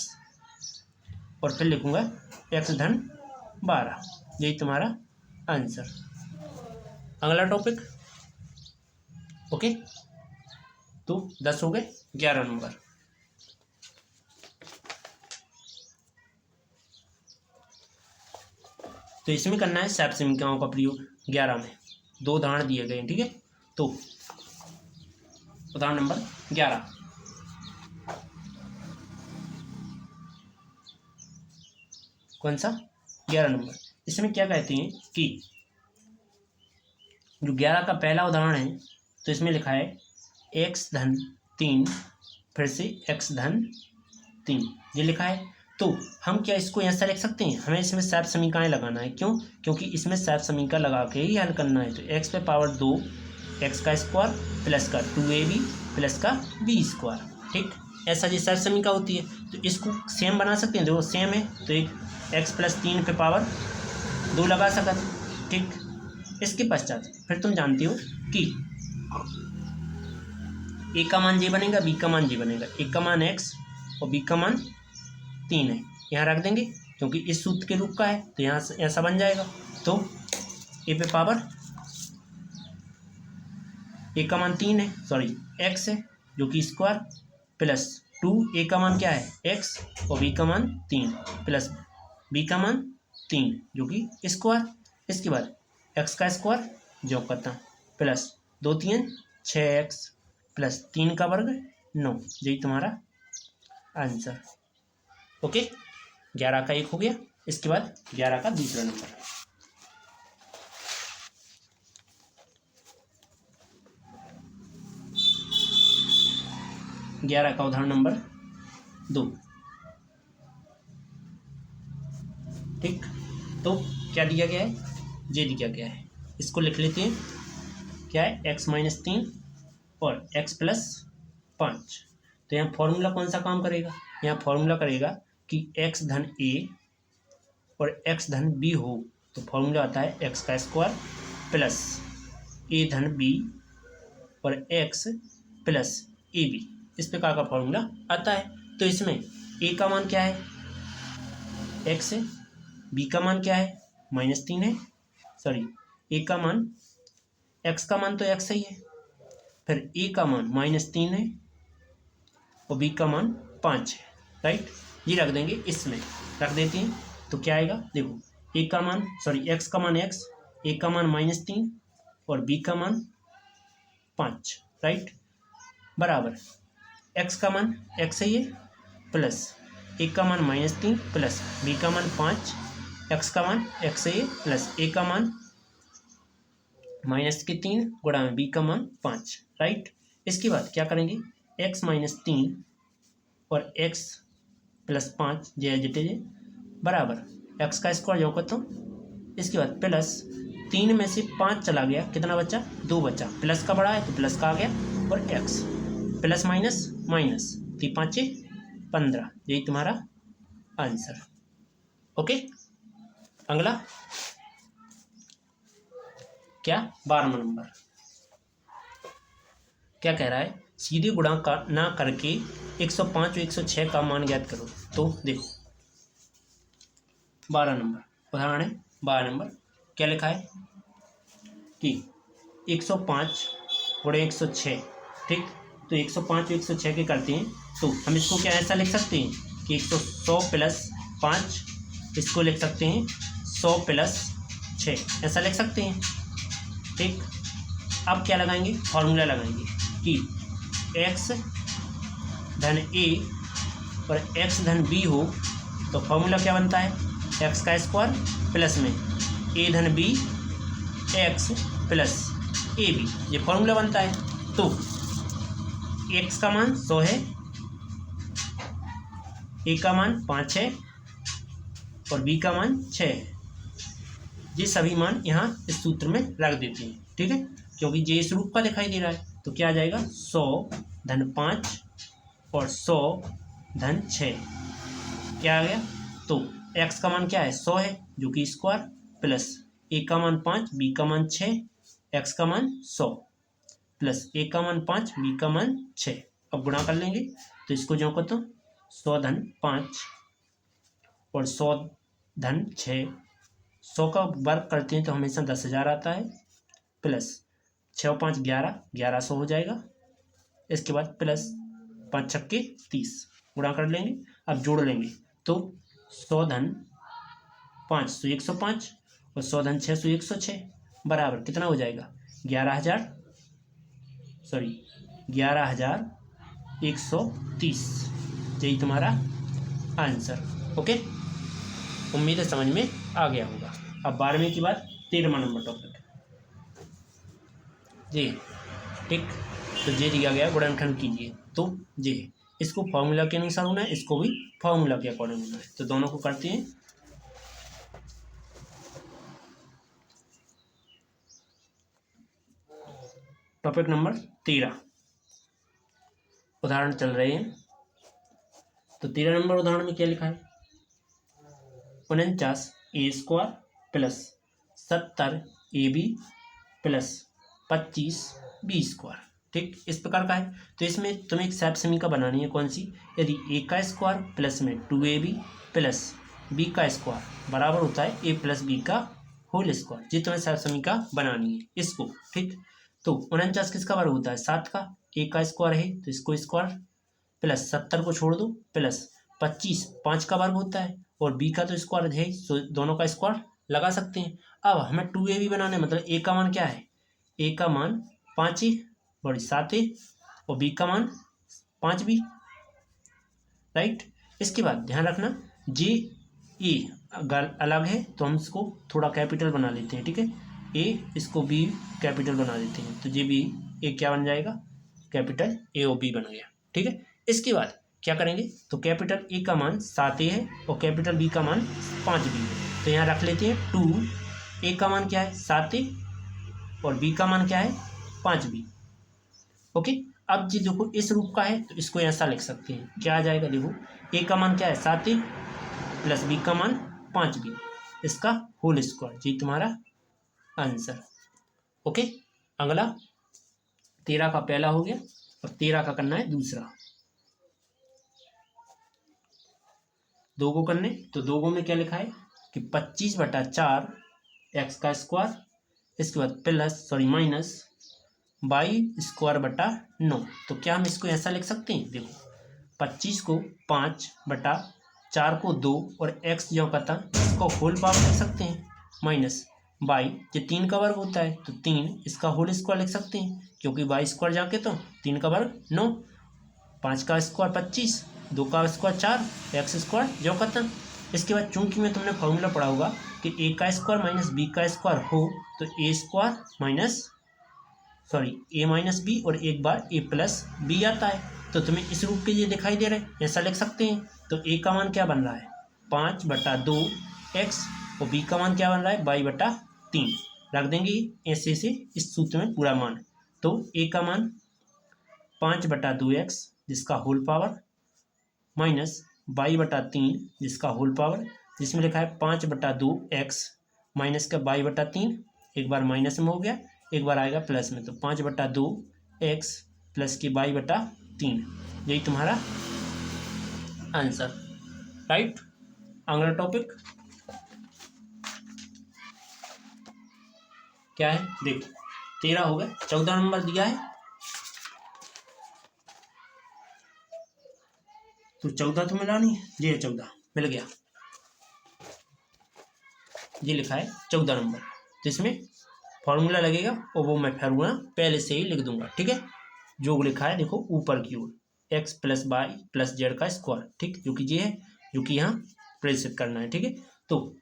और फिर लिखूंगा x धन 12। यही तुम्हारा आंसर। अगला टॉपिक, ओके, तो 10 हो गए, 11 नंबर। तो इसमें करना है सैप समीकरणों का प्रयोग 11 में, 2 उदाहरण दिए गए हैं, ठीक है। तो उदाहरण नंबर 11, कौन सा? 11 नंबर। इसमें क्या कहते हैं कि जो 11 का पहला उदाहरण है तो इसमें लिखा है x धन 3 फिर से x धन 3 ये लिखा है। तो हम क्या इसको ऐसा लिख सकते हैं, हमें इसमें सैप समीकरण लगाना है। क्यों? क्योंकि इसमें सैप समीकरण लगा के ही हल करना है। तो x पे पावर 2 x का स्क्वायर प्लस का 2ab प्लस का b स्क्वायर, ठीक, ऐसा जी सैप समीकरण होती है। तो इसको सेम बना सकते हैं, देखो सेम है तो एक x प्लस 3 पे पावर 2 लगा सकते, ठीक। इसके पश्चात फिर तुम जानते हो कि a का मान j बनेगा, b का मान j बनेगा, a का मान x और b का मान 3 है, यहाँ रख देंगे क्योंकि इस सूत्र के रूप का है तो यहाँ से ऐसा बन जाएगा। तो a पे पावर a का मान 3 है, सॉरी x है जो कि स्क्वायर प्लस 2 a का मान क्या है x और b का मान 3 प्लस b का मान 3 जो कि स्क्वायर, इसके बाद x का स्क्वायर जो करता प्लस 2 3 6x प्लस 3 का वर्ग 9, यही तुम्हारा आंसर। ओके, 11 का 1 हो गया। इसके बाद 11 का दूसरा नंबर, 11 का उदाहरण नंबर 2। ठीक, तो क्या दिया गया है, ये दिया गया है, इसको लिख लेते हैं। क्या है, x माइनस 3 और x प्लस 5। तो यहाँ फॉर्मूला कौन सा काम करेगा, यहाँ फॉर्मूला करेगा कि x धन a और x धन b हो तो फॉर्मूला आता है x का स्क्वायर प्लस a धन b और x प्लस ए बी, इस प्रकार का फॉर्मूला आता है। तो इसमें a का मान क्या है, x है, b का मान क्या है, -3 है, सॉरी a का मान, x का मान तो x ही है, फिर a का मान -3 है और b का मान 5 है, राइट। ये रख देंगे, इसमें रख देते हैं तो क्या आएगा, देखो a का मान, सॉरी x का मान x, a का मान -3 और b का मान 5, राइट, बराबर x का मान x ही है प्लस a का मान -3 प्लस b का मान 5, x का मान x ही है प्लस a का मान -3 गुणा में b का मान 5, राइट। इसके बाद क्या करेंगे, x -3 और x प्लस 5 जे बराबर x का स्क्वायर जो करता हूँ, इसके बाद प्लस 3 में से 5 चला गया, कितना बचा, 2 बचा, प्लस का बड़ा है तो प्लस का आ गया और x प्लस माइनस माइनस 3 5 15, यही तुम्हारा आंसर। ओके, अगला क्या, 12वां नंबर क्या कह रहा है, सीधे गुणा ना करके 105 और 106 का मान ज्ञात करो। तो देखो 12 नंबर उदाहरण है, 12 नंबर क्या लिखा है कि 105 गुणे 106, ठीक। तो 105 और 106 के करते हैं तो हम इसको क्या ऐसा लिख सकते हैं कि 100 प्लस 5, इसको लिख सकते हैं 100 प्लस 6, ऐसा लिख सकते हैं, ठीक। अब क्या लगाएंगे, फॉर्मूला लगाएंगे कि x धन a और x धन b हो तो फॉर्मूला क्या बनता है, x का स्क्वायर प्लस में a धन b x plus A B, ये फॉर्मूला बनता है। तो x का मान 100 है, a का मान 5 है और b का मान 6 है, ये सभी मान यहाँ इस सूत्र में रख देते हैं, ठीक है, क्योंकि ये इस रूप का दिखाई दे रहा है। तो क्या आ जाएगा, 100 धन 5 और 100 धन 6, क्या आ गया, तो x का मान क्या है, 100 है जो कि स्क्वायर प्लस a का मान 5, b का मान 6, x का मान 100 प्लस a का मान 5, b का मान 6। अब गुणा कर लेंगे तो इसको जो करता हूँ 100 धन 5 और 100 धन 6, 100 का वर्ग करते हैं तो हमेशा 10,000 आता है, प्लस 6 और 5 11, 1100 हो जाएगा। इसके बाद प्लस 5 छक्के 30, गुणा कर लेंगे, अब जोड़ लेंगे तो 100 धन 5 तो 105 और 100 धन 6 तो 106 बराबर कितना हो जाएगा, 11,130, यही तुम्हारा आंसर। ओके, उम्मीद है समझ में आ गया होगा। अब 12वीं के बाद 13वां नंबर टॉपिक जी, ठीक। तो ये दिया गया गुणनखंड कीजिए, तो ये इसको फॉर्मूला के अनुसार होना है, इसको भी फॉर्मूला के अकॉर्डिंग होना है, तो दोनों को करते हैं। टॉपिक नंबर 13 उदाहरण चल रहे हैं। तो 13 नंबर उदाहरण में क्या लिखा है, 49 A square plus 70 A B plus 25 B square, ठीक, इस प्रकार का है। तो इसमें तुम्हें एक सैप समीका बनानी है, कौन सी, यदि ए का स्क्वायर प्लस में 2ab प्लस बी का स्क्वायर बराबर होता है ए प्लस बी का होल स्क्वायर, ये तुम्हें सैप समीका बनानी है इसको, ठीक। तो 49 किसका वर्ग होता है, 7 का, ए का स्क्वायर है तो इसको स्क्वायर प्लस 70 को छोड़ दो प्लस 25 5 का वर्ग होता है और बी का तो स्क्वायर है ही, तो दोनों का स्क्वायर लगा सकते हैं। अब हमें 2ab बनाना है, मतलब ए का मान क्या है, ए का मान 5 है बड़ी 7 है, और बी का मान 5 भी, राइट। इसके बाद ध्यान रखना जे ए अगर अलग है तो हम इसको थोड़ा कैपिटल बना लेते हैं, ठीक है। ए इसको बी कैपिटल बना देते हैं, तो जे बी ए क्या बन जाएगा, कैपिटल ए ओ बी बन गया, ठीक है। इसके बाद क्या करेंगे, तो कैपिटल ए का मान 7 ए है और कैपिटल बी का मान 5 बी है, तो यहाँ रख लेते हैं 2, ए का मान क्या है 7 ए और बी का मान क्या है 5 बी, ओके। अब जी देखो इस रूप का है तो इसको ऐसा लिख सकते हैं, क्या आ जाएगा, देखो ए का मान क्या है 7 ए प्लस बी का मान 5 बी, इसका होल स्क्वायर, जी तुम्हारा आंसर, ओके। अगला 13 का पहला हो गया और 13 का करना है दूसरा। दो को करने, तो दो को में क्या लिखा है कि 25/4 एक्स का स्क्वायर, इसके बाद प्लस माइनस बाई स्क्वायर बटा 9, तो क्या हम इसको ऐसा लिख सकते हैं, देखो 25 को 5/4 को 2 और एक्स जो कहता इसको होल पावर लिख सकते हैं, माइनस बाई ये 3 का वर्ग होता है तो 3 इसका होल स्क्वायर लिख सकते हैं, क्योंकि बाई स्क्वायर जाके तो 3 का वर्ग 9, 5 का स्क्वायर 25, 2 का स्क्वायर 4, एक्स स्क्वायर जो खत्म। इसके बाद चूंकि में तुमने फॉर्मूला पढ़ा होगा कि ए का स्क्वायर माइनस बी का स्क्वायर हो तो ए स्क्वायर माइनस ए माइनस बी और एक बार ए प्लस बी आता है, तो तुम्हें इस रूप के ये दिखाई दे रहे हैं, ऐसा लिख सकते हैं। तो ए का मान क्या बन रहा है 5/2 एक्स और बी का मान क्या बन रहा है 22/3, रख देंगे ऐसे ऐसे इस सूत्र में पूरा मान। तो ए का मान 5/2 एक्स जिसका होल पावर माइनस 22/3 जिसका होल पावर, जिसमें लिखा है 5/2 एक्स माइनस का 22/3, एक बार माइनस में हो गया एक बार आएगा प्लस में, तो 5/2 एक्स प्लस की 22/3, यही तुम्हारा आंसर, राइट। अगला टॉपिक क्या है, देखो 13 हो गया, 14 नंबर दिया है, तो 14 तो मिला नहीं है, ये 14 मिल गया, ये लिखा है 14 नंबर, जिसमें फॉर्मूला लगेगा और वो मैं फॉर्मूला पहले से ही लिख दूंगा, ठीक है। जो लिखा है देखो ऊपर की ओर X plus Y plus Z का स्क्वायर, ठीक, जो कि ये है जो कि यहाँ प्रेषित करना है, ठीक है। तो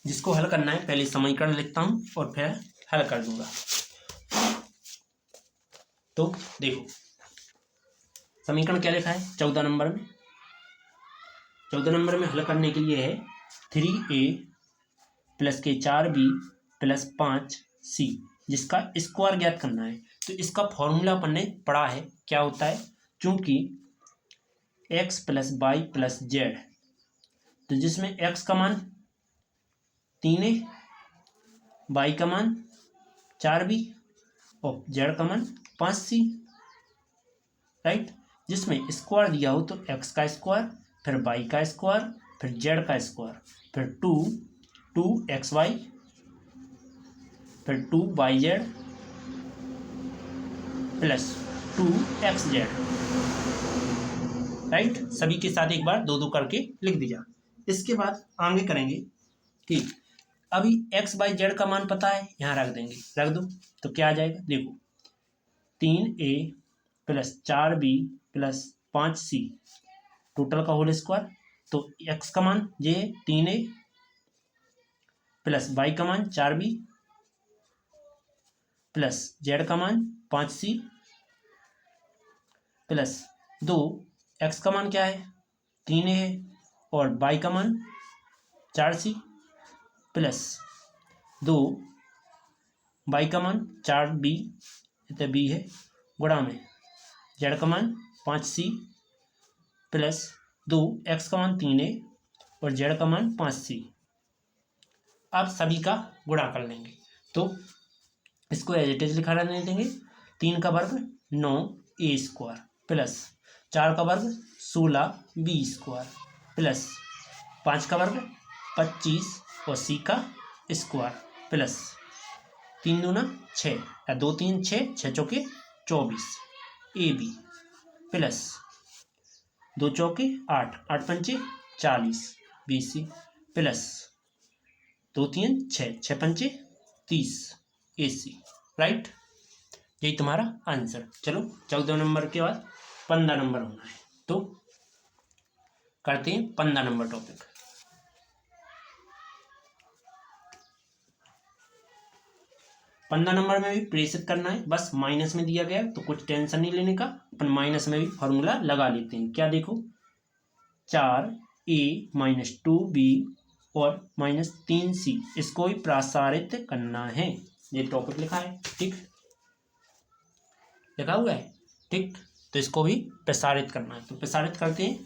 जिसको हल करना है पहले समीकरण लिखता हूँ और फिर हल कर दूंगा। तो देखो समीकरण क्या लिखा है 14 नंबर में, 14 नंबर में हल करने के लिए है 3a प्लस के 4b प्लस 5c जिसका स्क्वायर ज्ञात करना है। तो इसका फॉर्मूला अपन ने पढ़ा है, क्या होता है, चूंकि x plus Y plus Z, तो जिसमें x का मान 3 है, y का मान 4b और z का मान 5c, राइट। जिसमें स्क्वायर दिया हो तो x का स्क्वायर फिर y का स्क्वायर फिर z का स्क्वायर फिर 2xy फिर 2yz प्लस 2xz, राइट। सभी के साथ एक बार दो दो करके लिख दिया। इसके बाद आगे करेंगे कि अभी x बाई जेड का मान पता है, यहाँ रख देंगे, रख दो, तो क्या आ जाएगा, देखो 3a plus 4b plus 5c total का होल स्क्वायर, तो x का मान ये 3a प्लस y का मान 4b प्लस z का मान 5c प्लस 2 x का मान क्या है 3a है और y का मान 4c प्लस 2 y का मान 4b, इतना b है, गुणा में z का मान 5c प्लस 2 x का मान 3a और z का मान 5c। अब सभी का गुणा कर लेंगे, तो इसको एज इट इज लिखा रहने देंगे, 3 का वर्ग 9a स्क्वायर प्लस 4 का वर्ग 16b स्क्वायर प्लस 5 का वर्ग 25 और c का स्क्वायर प्लस 3 दूना 6 या 2 3 6 6 चौके 24 ab प्लस 2 चौके 8, 8 पंचे 40 BC प्लस 2 3 6, 6 पंचे 30 AC, राइट। यही तुम्हारा आंसर। चलो 14 नंबर के बाद 15 नंबर होना है, तो करते हैं 15 नंबर टॉपिक। 15 नंबर में भी प्रेषित करना है, बस माइनस में दिया गया है तो कुछ टेंशन नहीं लेने का, अपन माइनस में भी फॉर्मूला लगा लेते हैं। क्या देखो, 4A माइनस 2B और माइनस 3C, इसको भी प्रसारित करना है। ये टॉपिक लिखा है, ठीक, लिखा हुआ है, ठीक, तो इसको भी प्रसारित करना है। तो प्रसारित करते हैं,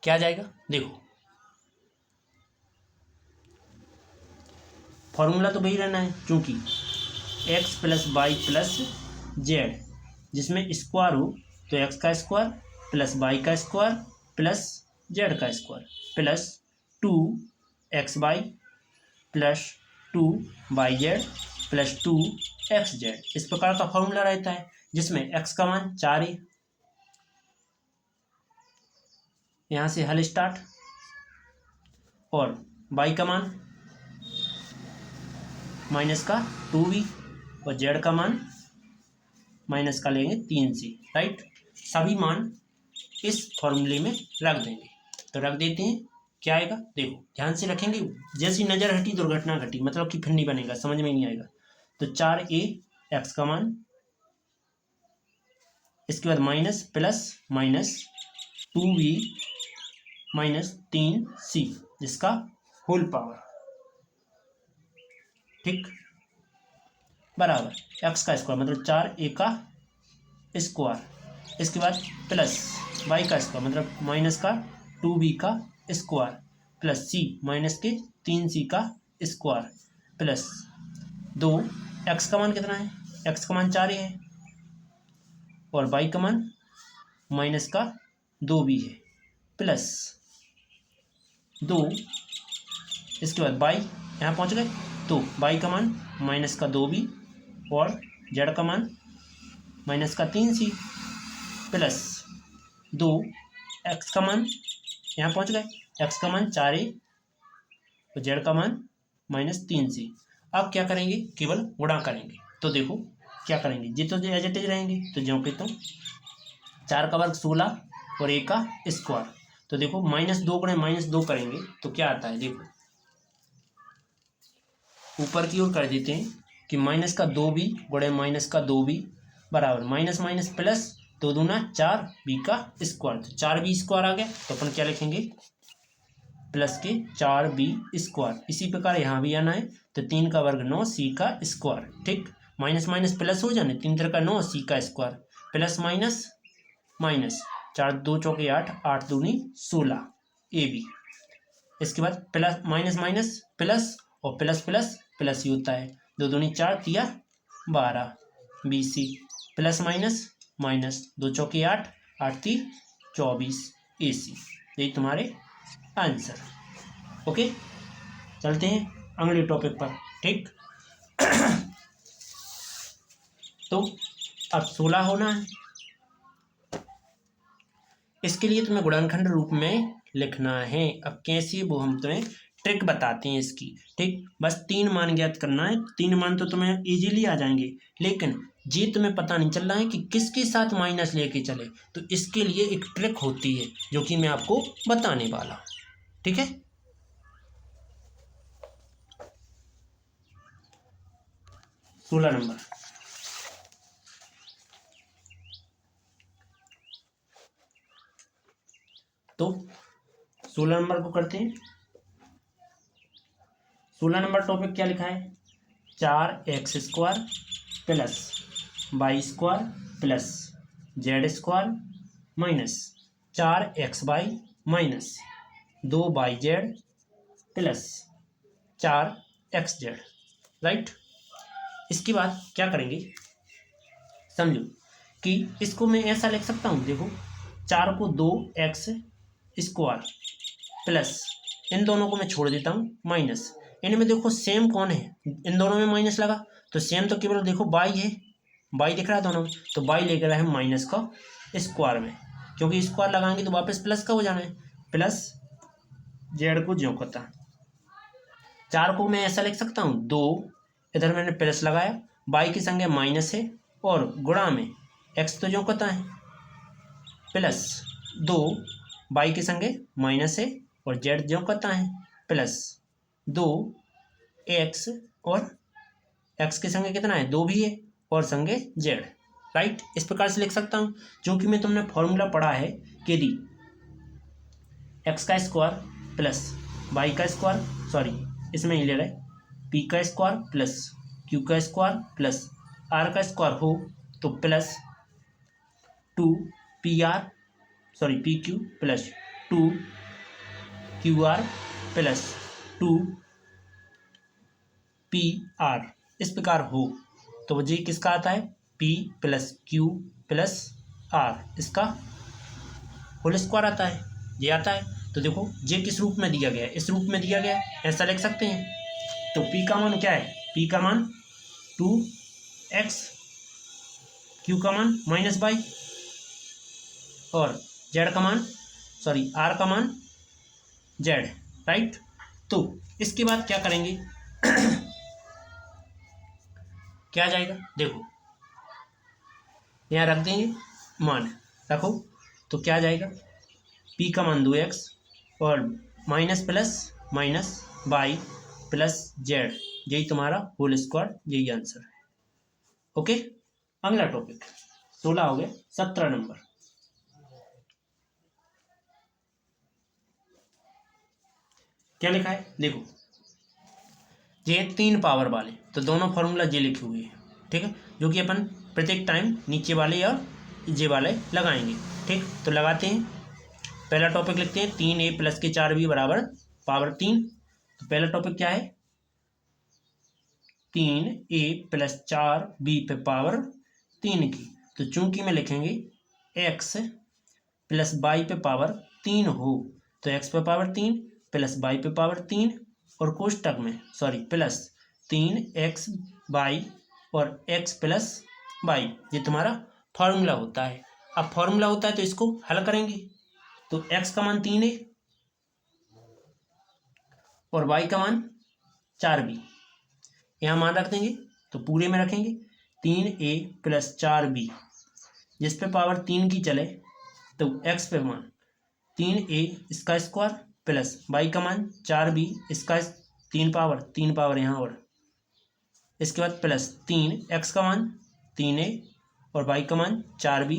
क्या जाएगा देखो, फॉर्मूला तो वही रहना है, क्योंकि x plus Y plus Z, जिसमें स्क्वायर हो तो x का स्क्वायर प्लस वाई का स्क्वायर प्लस जेड का square plus 2xy plus 2yz plus 2xz, इस प्रकार का फॉर्मूला रहता है, जिसमें x का मान 4 है, यहाँ से हल स्टार्ट, और y का मान माइनस का 2b और z का मान माइनस का लेंगे 3c, राइट। सभी मान इस फॉर्मूले में रख देंगे, तो रख देते हैं, क्या आएगा देखो, ध्यान से रखेंगे, जैसी नज़र हटी दुर्घटना घटी, मतलब कि फिर नहीं बनेगा, समझ में नहीं आएगा। तो 4a x का मान, इसके बाद minus plus minus 2b minus 3c, जिसका होल पावर, ठीक, बराबर x का स्क्वायर मतलब 4a का स्क्वायर, इसके बाद प्लस y का स्क्वायर मतलब माइनस का 2b का स्क्वायर प्लस c माइनस के 3c का स्क्वायर प्लस 2, x का मान कितना है, x का मान 4 है, और y का मान माइनस का 2b है, प्लस 2, इसके बाद y यहाँ पहुँच गए, तो y का मान माइनस का 2b और z का मान माइनस का 3c प्लस 2, x का मान यहाँ पहुँच गए, x का मान 4a और z का मान माइनस 3c। अब क्या करेंगे, केवल गुणा करेंगे, तो देखो क्या करेंगे, जी तो एज इट इज रहेंगे, तो जो कि तो 4 का वर्ग 16 और a का स्क्वायर, तो देखो -2 गुणे -2 करेंगे तो क्या आता है, देखो ऊपर की ओर कर देते हैं कि माइनस का 2b गुणे माइनस का 2b बराबर माइनस माइनस प्लस 2 दूना 4b का स्क्वायर, तो 4b स्क्वायर आ गया, तो अपन क्या लिखेंगे, प्लस के 4b स्क्वायर। इसी प्रकार यहाँ भी आना है, तो 3 का वर्ग 9 c का स्क्वायर, ठीक, माइनस माइनस प्लस हो जाने, 3 3 का 9 c का स्क्वायर प्लस माइनस माइनस 4 2 चौके 8, 8 दूनी 16 ab, इसके बाद प्लस माइनस माइनस प्लस और प्लस प्लस प्लस ही होता है, 2 दूनी 4 तिया 12 BC प्लस माइनस माइनस 2 चौके 8, 8 ती 24 AC, यही तुम्हारे आंसर। ओके, चलते हैं अगले टॉपिक पर, ठीक। तो अब 16 होना है, इसके लिए तुम्हें गुणनखंड रूप में लिखना है। अब कैसे, वो हम तुम्हें ट्रिक बताते हैं इसकी, ठीक, बस 3 मान ज्ञात करना है, 3 मान तो तुम्हें इजीली आ जाएंगे, लेकिन ये तुम्हें पता नहीं चल रहा है कि किसके साथ माइनस लेके चले, तो इसके लिए एक ट्रिक होती है जो कि मैं आपको बताने वाला हूँ, ठीक है। सोलह नंबर, तो 16 नंबर को करते हैं। 16 नंबर टॉपिक क्या लिखा है, 4x square plus Y square plus Z square minus 4xy minus 2yz plus 4xz, right. इसके बाद क्या करेंगे, समझो कि इसको मैं ऐसा लिख सकता हूँ, देखो 4 को 2x स्क्वायर प्लस, इन दोनों को मैं छोड़ देता हूँ माइनस, इनमें देखो सेम कौन है, इन दोनों में माइनस लगा तो सेम तो केवल देखो y है, y दिख रहा है दोनों में, तो y लेकर है माइनस का स्क्वायर में, क्योंकि स्क्वायर लगाएंगे तो वापस प्लस का हो जाना है, प्लस जेड को ज्यों का 4 को मैं ऐसा लिख सकता हूँ 2, इधर मैंने प्लस लगाया, बाई की संख्या माइनस है और गुणा में एक्स तो ज्यों का है प्लस 2, बाई की संख्या माइनस है और जेड ज्यों का है प्लस 2 एक्स, और एक्स की संख्या कितना है 2 भी है और संज्ञा जेड, राइट। इस प्रकार से लिख सकता हूँ, जो कि मैं तुमने फॉर्मूला पढ़ा है कि यदि एक्स का स्क्वायर प्लस वाई का स्क्वायर, सॉरी इसमें ही ले रहे पी का स्क्वायर प्लस क्यू का स्क्वायर प्लस आर का स्क्वायर हो तो plus 2 P R, sorry P Q plus 2 Q R plus 2 P R, इस प्रकार हो तो जी किसका आता है P plus Q plus R, इसका होल स्क्वायर आता है, ये आता है। तो देखो जे किस रूप में दिया गया है, इस रूप में दिया गया है, ऐसा लिख सकते हैं। तो P का मान क्या है, P का मान 2x, Q का मान -y और Z का मान, सॉरी R का मान Z, राइट। तो इसके बाद क्या करेंगे क्या जाएगा, देखो यहाँ रख देंगे मान, रखो तो क्या जाएगा P का मान 2x और minus plus minus by plus Z, यही तुम्हारा होल स्क्वायर, यही आंसर है। ओके, अगला टॉपिक 16 हो गया, 17 नंबर। क्या लिखा है देखो, ये 3 पावर वाले, तो दोनों फॉर्मूला ये लिखे हुए हैं, ठीक है, जो कि अपन प्रत्येक टाइम नीचे वाले और जे वाले लगाएंगे, ठीक। तो लगाते हैं, पहला टॉपिक लिखते हैं 3a प्लस के 4b बराबर पावर 3। तो पहला टॉपिक क्या है 3a प्लस 4b पे पावर 3 की, तो चूंकि में लिखेंगे x प्लस बाई पे पावर 3 हो तो x पे पावर 3 प्लस बाई पे पावर 3 और कोष्टक में सॉरी प्लस 3x बाई और x प्लस बाई, ये तुम्हारा फॉर्मूला होता है। अब फॉर्मूला होता है तो इसको हल करेंगे, तो x का मान 3 है और y का मान 4b, यहाँ मान रख देंगे तो पूरे में रखेंगे 3a प्लस 4b, जिस पे पावर 3 की चले तो x पे मान 3a इसका स्क्वायर प्लस y का मान 4b इसका 3 पावर यहाँ और इसके बाद प्लस 3x का मान 3a और y का मान 4b,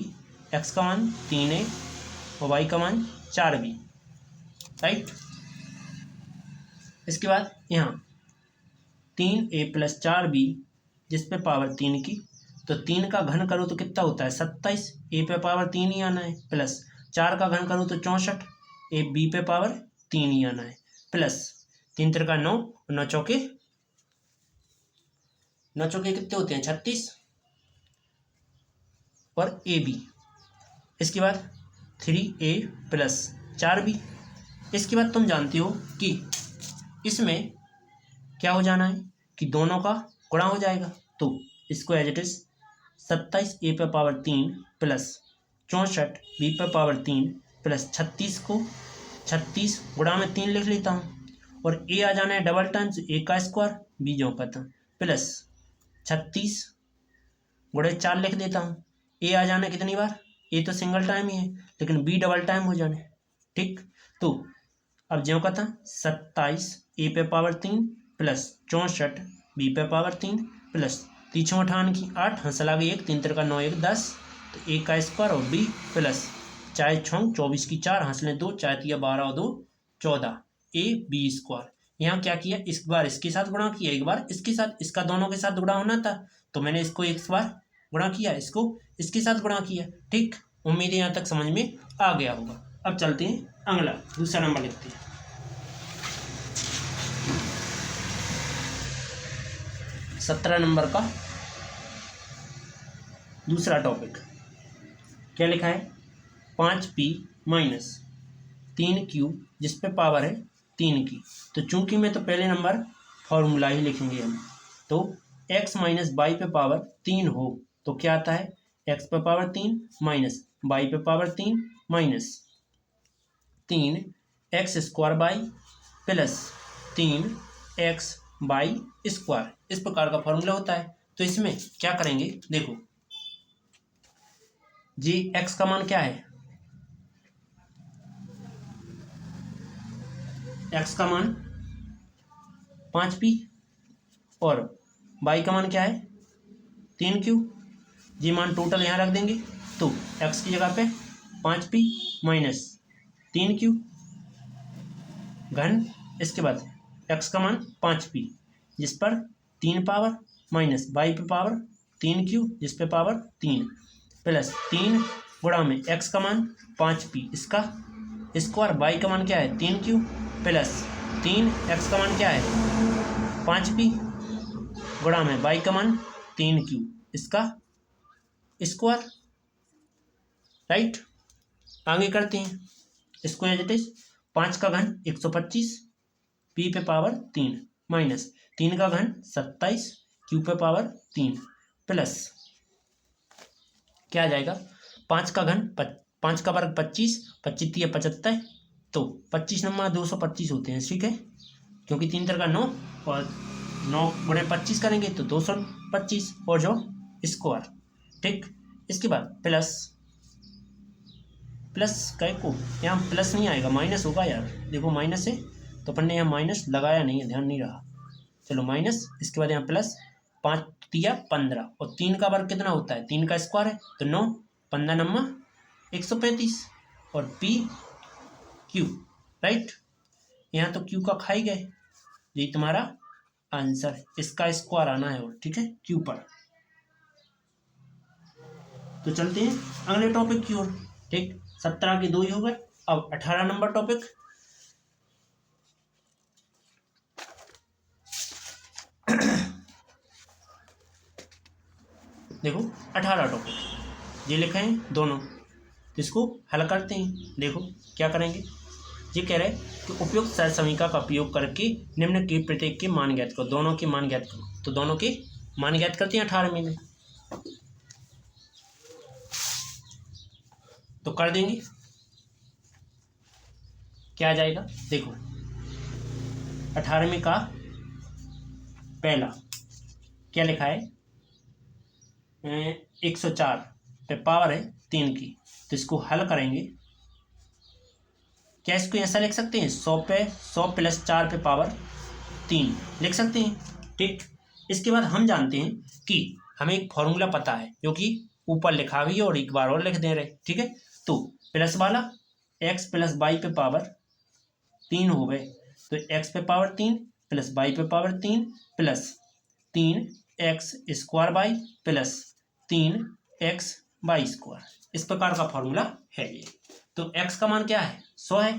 x का मान 3a और y का मान 4b, राइट। इसके बाद यहाँ 3a प्लस 4b जिस पे पावर 3 की, तो 3 का घन करो तो कितना होता है 27, a पे पावर 3 ही आना है, प्लस 4 का घन करो तो 64, a b पे पावर 3 ही आना है, प्लस 3 तिरका 9, 9 चौके कितने होते हैं 36 और ए बी। इसके बाद 3a प्लस 4b। इसके बाद तुम जानते हो कि इसमें क्या हो जाना है कि दोनों का गुणा हो जाएगा, तो इसको एज इट इज 27 ए पे पावर 3 प्लस 64 बी पे पावर 3 प्लस 36 को 36 गुणा में 3 लिख लेता हूँ और ए आ जाना है डबल टाइम्स ए का स्क्वायर बी जो का था प्लस 36 गुणे 4 लिख देता हूँ, ए आ जाना कितनी बार, ए तो सिंगल टाइम ही है लेकिन बी डबल टाइम हो जाने, ठीक। तो अब जो का था 27 ए पे पावर 3 प्लस 64 बी पे पावर 3 प्लस 3 की 8 हंसला गई 1 3 तिरका 9 1 10, तो ए का स्क्वायर और बी प्लस 4 6 24 की 4 हंसले 2 4 तिया 12 और 2 14 ए बी स्क्वायर। यहाँ क्या किया, इस बार इसके साथ गुणा किया, एक बार इसके साथ, इसका दोनों के साथ गुणा होना था तो मैंने इसको एक बार गुणा किया, इसको इसके साथ गुणा किया, ठीक। उम्मीद है यहाँ तक समझ में आ गया होगा। अब चलते हैं अगला, दूसरा नंबर लिखते हैं। सत्रह नंबर का दूसरा टॉपिक क्या लिखा है 5p माइनस 3q जिस पे पावर है 3 की, तो चूंकि मैं तो पहले नंबर फॉर्मूला ही लिखेंगे हम, तो x माइनस बाई पे पावर 3 हो तो क्या आता है x पे पावर 3 माइनस वाई पे power 3 minus 3 x square by plus 3 x by square, इस प्रकार का फॉर्मूला होता है। तो इसमें क्या करेंगे, देखो जी एक्स का मान क्या है, एक्स का मान 5p और y का मान क्या है 3q। जी मान टोटल यहाँ रख देंगे तो x की जगह पे 5p माइनस 3q घन, इसके बाद x का मान 5p जिस पर 3 पावर माइनस y पे पावर 3q जिस पे पावर 3 प्लस 3 गुणा में x का मान 5p इसका स्क्वायर, y का मान क्या है 3q प्लस 3 x का मान क्या है 5p गुणा में y का मान 3q इसका स्क्वायर, राइट। आगे करते हैं इसको एज इट इज, 5 का घन 125 p पे पावर 3 माइनस 3 का घन 27 q पे पावर 3 प्लस क्या आ जाएगा 5 का घन 5 का वर्ग 25, 25 3 75, तो 25 नंबर 225 होते हैं, ठीक है, क्योंकि 3 तरह का 9 और 9 गुणे 25 करेंगे तो 225 और जो स्क्वायर, ठीक। इसके बाद प्लस कई को यहाँ प्लस नहीं आएगा, माइनस होगा यार, देखो माइनस है तो अपन ने यहाँ माइनस लगाया नहीं है, ध्यान नहीं रहा, चलो माइनस, इसके बाद यहाँ प्लस 5 दिया 15 और 3 का वर्ग कितना होता है 3 का स्क्वायर है तो 9, 15 नंबर 135 और पी क्यू, राइट। यहाँ तो क्यू का खाई गए, यही तुम्हारा आंसर, इसका स्क्वायर आना है और ठीक है क्यू पर। तो चलते हैं अगले टॉपिक की ओर, ठीक। 17 के 2 ही हो गए, अब 18 नंबर टॉपिक। देखो 18 टॉपिक ये लिखे हैं दोनों, इसको हल करते हैं। देखो क्या करेंगे, ये कह रहे हैं कि उपयुक्त सह समीकरण का उपयोग करके निम्न के प्रत्येक के मान ज्ञात करो, दोनों के मान ज्ञात करो, तो दोनों के मान ज्ञात करते हैं 18 में, तो कर देंगे। क्या आ जाएगा, देखो 18वें का पहला क्या लिखा है 104 पे पावर है 3 की, तो इसको हल करेंगे। क्या इसको ऐसा लिख सकते हैं 100 पे 100 प्लस 4 पे पावर 3 लिख सकते हैं, ठीक। इसके बाद हम जानते हैं कि हमें एक फॉर्मूला पता है जो कि ऊपर लिखा भी है और एक बार और लिख दे रहे, ठीक है। तो प्लस वाला x प्लस वाई पे पावर 3 हो गए, तो x पे पावर 3 प्लस वाई पे power 3 plus 3 x square by plus 3 x by square, इस प्रकार का फॉर्मूला है ये। तो x का मान क्या है 100 है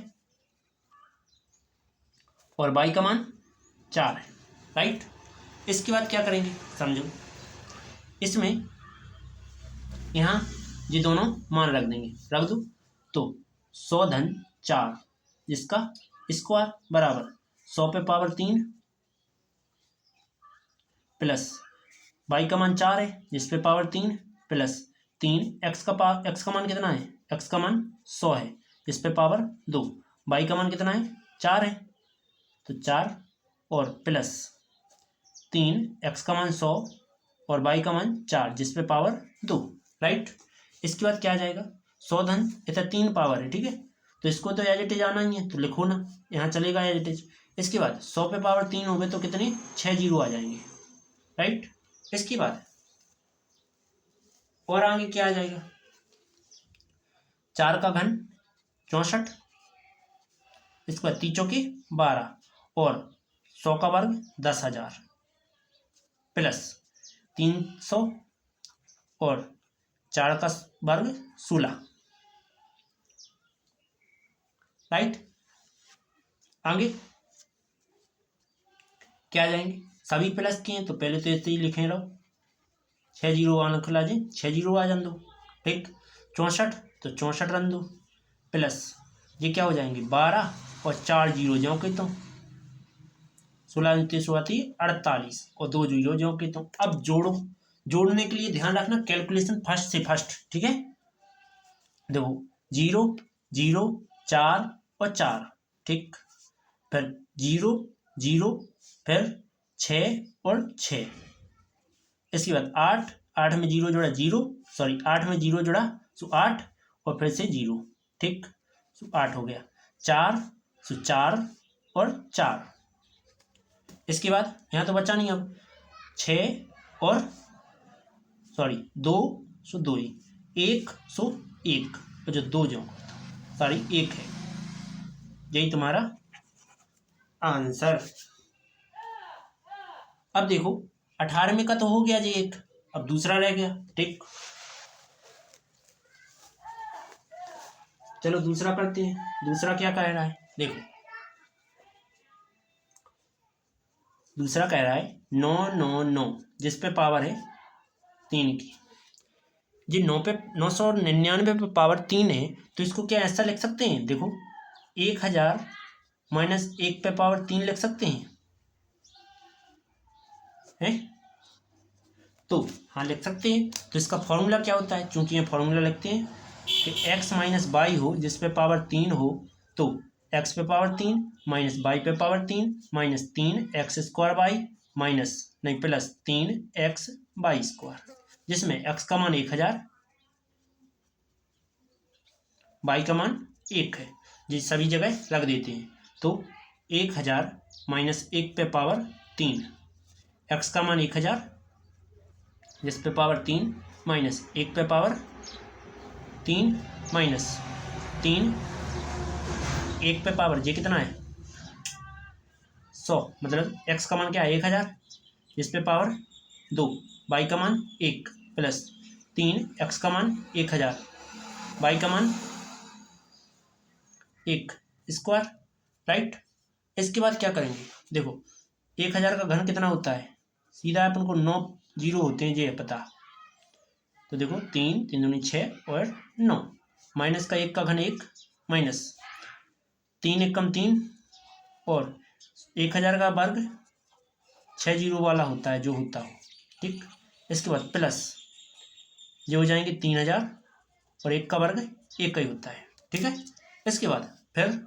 और y का मान 4 है, राइट। इसके बाद क्या करेंगे समझो, इसमें यहाँ ये दोनों मान रख देंगे, रख दो, तो 100 धन 4 जिसका स्क्वायर बराबर 100 पे पावर 3 प्लस y का मान 4 है जिस पे पावर 3 प्लस 3 x का मान कितना है, x का मान 100 है जिस पे पावर 2, y का मान कितना है 4 है, तो 4 और प्लस 3 x का मान 100 और y का मान 4 जिस पे पावर 2, राइट। इसके बाद क्या आ जाएगा 100 धन इतना 3 पावर है, ठीक है, तो इसको तो एज इट इज आना ही है, तो लिखो ना, यहाँ चलेगा एज इट इज। इसके बाद 100 पे पावर 3 हो गए तो कितने 6 जीरो आ जाएंगे, राइट। इसके बाद और आगे क्या आ जाएगा 4 का घन 64, इसके बाद 3 चौके 12 और 100 का वर्ग 10,000 प्लस 300 और 4 का वर्ग 16, राइट। आगे क्या आ जाएंगे, सभी प्लस किए तो पहले तो ऐसे ही लिखे रहो, 6 जीरो आंख ला जी 6 जीरो आ जान दो, ठीक। 64 तो 64 रन दो प्लस ये क्या हो जाएंगे 12 और 4 जीरो जो कि तो 16 आती 48 और 2 जीरो जो कि तो। अब जोड़ो, जोड़ने के लिए ध्यान रखना कैलकुलेशन फर्स्ट से फर्स्ट, ठीक है। देखो 0 0 4 और 4, ठीक। फिर 0 0, फिर 6 और 6। इसके बाद 8, 8 में 0 जोड़ा 0, सॉरी 8 में 0 जोड़ा सो 8, और फिर से 0, ठीक। सो 8 हो गया। 4 सो 4 और 4। इसके बाद यहाँ तो बचा नहीं अब 6 और सॉरी 2 सो 2 ही, 1 सो 1, और जो 2 जो सॉरी 1 है। यही तुम्हारा आंसर। अब देखो 18वें का तो हो गया जी एक, अब दूसरा रह गया, ठीक। चलो दूसरा करते हैं। दूसरा क्या कह रहा है, देखो दूसरा कह रहा है 9 9 9, जिस पे पावर है 3 की। जी 999 पे पावर 3 है, तो इसको क्या ऐसा लिख सकते हैं, देखो 1000 माइनस 1 पे पावर 3 लिख सकते हैं? तो हाँ लिख सकते हैं। तो इसका फॉर्मूला क्या होता है, चूंकि ये फॉर्मूला लिखते हैं कि x माइनस वाई हो जिस पे पावर 3 हो, तो x पे पावर 3 माइनस वाई पे power 3 minus 3x² Y minus नहीं प्लस 3x वाई स्क्वायर, जिसमें x का मान 1000, वाई का मान 1 है, जिस सभी जगह रख देते हैं। तो 1000 माइनस 1 पे पावर 3, x का मान 1000 जिस पे पावर 3 माइनस 1 पे पावर 3 माइनस 3, 1 पे पावर जे कितना है 100, मतलब x का मान क्या है 1000 जिस पे पावर 2, y का मान 1 प्लस 3, x का मान 1000, y का मान 1 स्क्वायर, राइट। इसके बाद क्या करेंगे, देखो 1000 का घन कितना होता है, सीधा अपन को 9 जीरो होते हैं, ये पता। तो देखो 3 3 दूनी 6 और 9, माइनस का 1 का घन 1 माइनस 3 एकम 3, और 1000 का वर्ग 6 जीरो वाला होता है जो होता हो, ठीक। इसके बाद प्लस ये हो जाएंगे 3000, और 1 का वर्ग 1 का ही होता है, ठीक है। इसके बाद फिर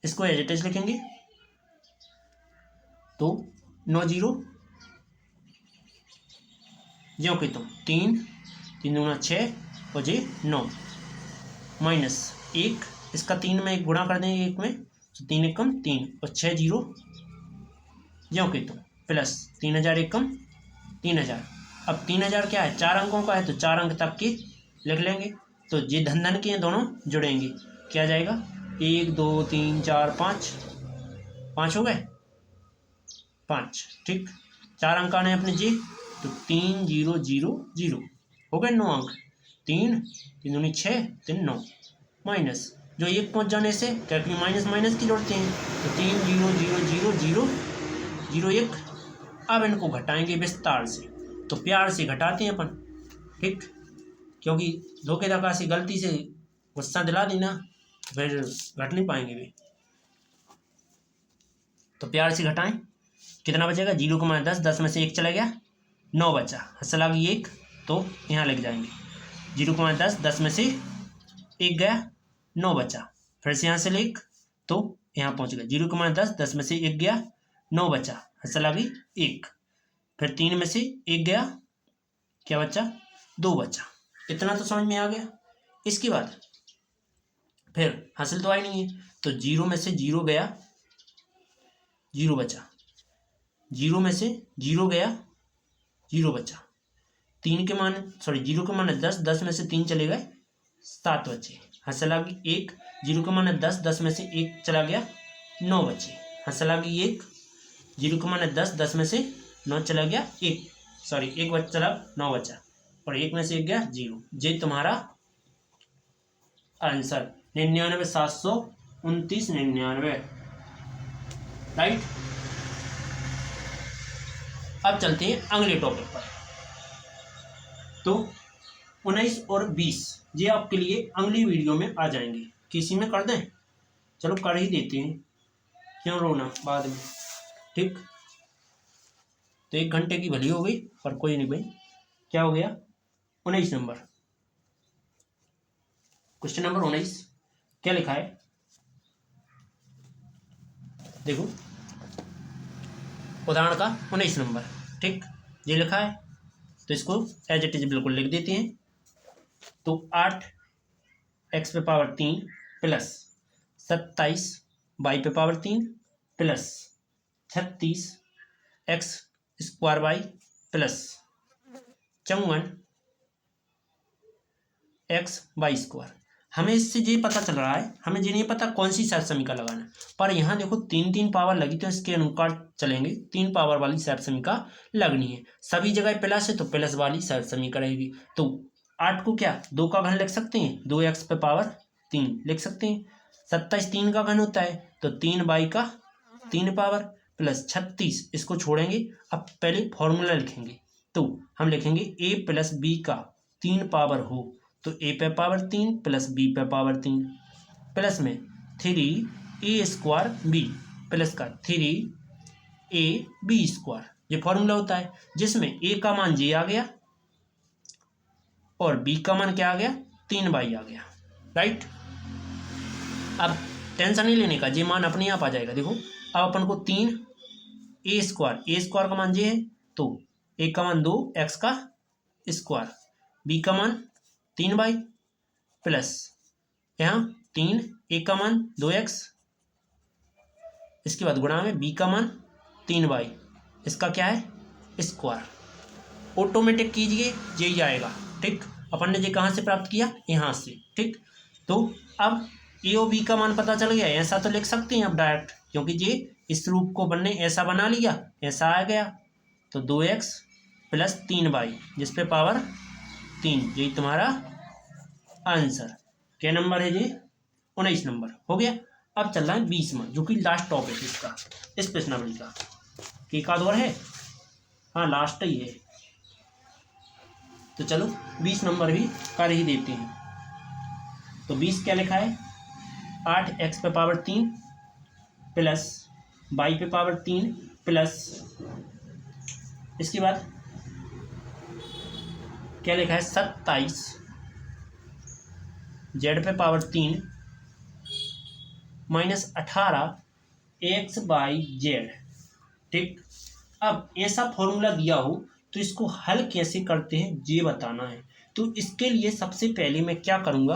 इसको एज इट इज लिखेंगे, तो 9 जीरो ज्यों कि तुम 3 3 दूना 6 और जी 9 माइनस 1, इसका 3 में गुणा कर देंगे 1 में, तो 3 एकम 3 और 6 जीरो ज्यों कि तुम प्लस 3000 एकम 3000। अब 3000 क्या है 4 अंकों का है, तो 4 अंक तक की लिख लेंगे। तो ये धन धन के दोनों जुड़ेंगे, क्या जाएगा 1 2 3 4 5, 5 हो गए 5, ठीक। 4 अंक आने अपने जी, तो 3 0 0 0 हो गए 9 अंक, 3 3 दूनी 6 3 9 माइनस जो 1 पहुंच जाने से क्योंकि माइनस माइनस की जोड़ते हैं, तो 3 0 0 0 0 0 1। अब इनको घटाएंगे विस्तार से, तो प्यार से घटाते हैं अपन, ठीक, क्योंकि धोखे धक्का से गलती से गुस्सा दिला देना फिर घट नहीं पाएंगे वे। तो प्यार से घटाएं, कितना बचेगा 0 को माइनस 10, 10 में से 1 चला गया 9 बचा, हंसल आ गई 1, तो यहाँ लग जाएंगे 0 को माइनस 10, 10 में से 1 गया 9 बचा, फिर से यहाँ से ले 1, तो यहाँ पहुँच गया 0 को माइनस 10, 10 में से 1 गया 9 बचा, हंसल आ गई 1, फिर 3 में से 1 गया क्या बचा 2 बचा। इतना तो समझ में आ गया। इसके बाद फिर हासिल तो आई नहीं है, तो 0 में से 0 गया 0 बचा, 0 में से 0 गया 0 बचा, 3 के मान सॉरी 0 के मान 10, 10 में से 3 चले गए 7 बचे, हासिल आ गई 1, 0 के मान 10, 10 में से 1 चला गया 9 बचे, हासिल आ गई 1, 0 के मान 10, 10 में से 9 चला गया 1 सॉरी 1 बच चला 9 बचा, और 1 में से 1 गया 0। ये तुम्हारा आंसर 99,729 राइट। अब चलते हैं अगले टॉपिक पर। तो 19 और 20 ये आपके लिए अगली वीडियो में आ जाएंगे, किसी में कर दें, चलो कर ही देते हैं, क्यों रोना बाद में, ठीक। तो 1 घंटे की भली हो गई, पर कोई नहीं भाई, क्या हो गया 19 नंबर। क्वेश्चन नंबर 19 क्या लिखा है, देखो उदाहरण का 19 नंबर, ठीक, ये लिखा है तो इसको एज इट इज बिल्कुल लिख देते हैं। तो 8 एक्स पे पावर 3 प्लस 27 वाई पे power 3 plus 36 X square Y plus 54 X Y square. हमें इससे ये पता चल रहा है, हमें ये नहीं पता कौन सी सात समीका लगाना है, पर यहाँ देखो 3 पावर लगी तो इसके अनुसार चलेंगे, 3 पावर वाली सात समीका लगनी है। सभी जगह प्लस है तो प्लस वाली सात समीका रहेगी। तो 8 को क्या 2 का घन लिख सकते हैं, 2x पे पावर 3 लिख सकते हैं। 27 3 का घन होता है तो 3y का 3 पावर प्लस 36, इसको छोड़ेंगे। अब पहले फॉर्मूला लिखेंगे, तो हम लिखेंगे a प्लस बी का 3 पावर हो तो a पे पावर 3 प्लस b पे पावर 3 प्लस में 3a स्क्वायर b प्लस का 3ab स्क्वायर। ये फॉर्मूला होता है जिसमें a का मान j आ गया और b का मान क्या आ गया 3y आ गया, राइट। अब टेंशन नहीं लेने का, जे मान अपने आप आ जाएगा। देखो अब अपन को 3a स्क्वायर का मान j है तो a का मान 2x का स्क्वायर, b का मान 3y प्लस यहाँ 3 a का मान 2x, इसके बाद गुणा में b का मान 3y, इसका क्या है स्क्वायर। ऑटोमेटिक कीजिए यही आएगा, ठीक। अपन ने ये कहाँ से प्राप्त किया, यहाँ से, ठीक। तो अब ए और बी का मान पता चल गया, ऐसा तो लिख सकते हैं अब डायरेक्ट, क्योंकि ये इस रूप को बनने ऐसा बना लिया, ऐसा आ गया। तो 2x प्लस 3y जिस पे पावर 3, यही तुम्हारा आंसर। क्या नंबर है ये 19 नंबर हो गया। अब चल रहा है 20 में, जो कि लास्ट टॉपिक है इसका, इस प्रश्नावली का। कि एक आध और है, हाँ लास्ट ही है। तो चलो 20 नंबर भी कर ही देते हैं। तो 20 क्या लिखा है, 8 एक्स पे पावर 3 प्लस वाई पे पावर 3 प्लस, इसके बाद क्या लिखा है 27 जेड पे power 3 minus 18 x by Z, ठीक। अब ऐसा फॉर्मूला दिया हो तो इसको हल कैसे करते हैं ये बताना है। तो इसके लिए सबसे पहले मैं क्या करूँगा,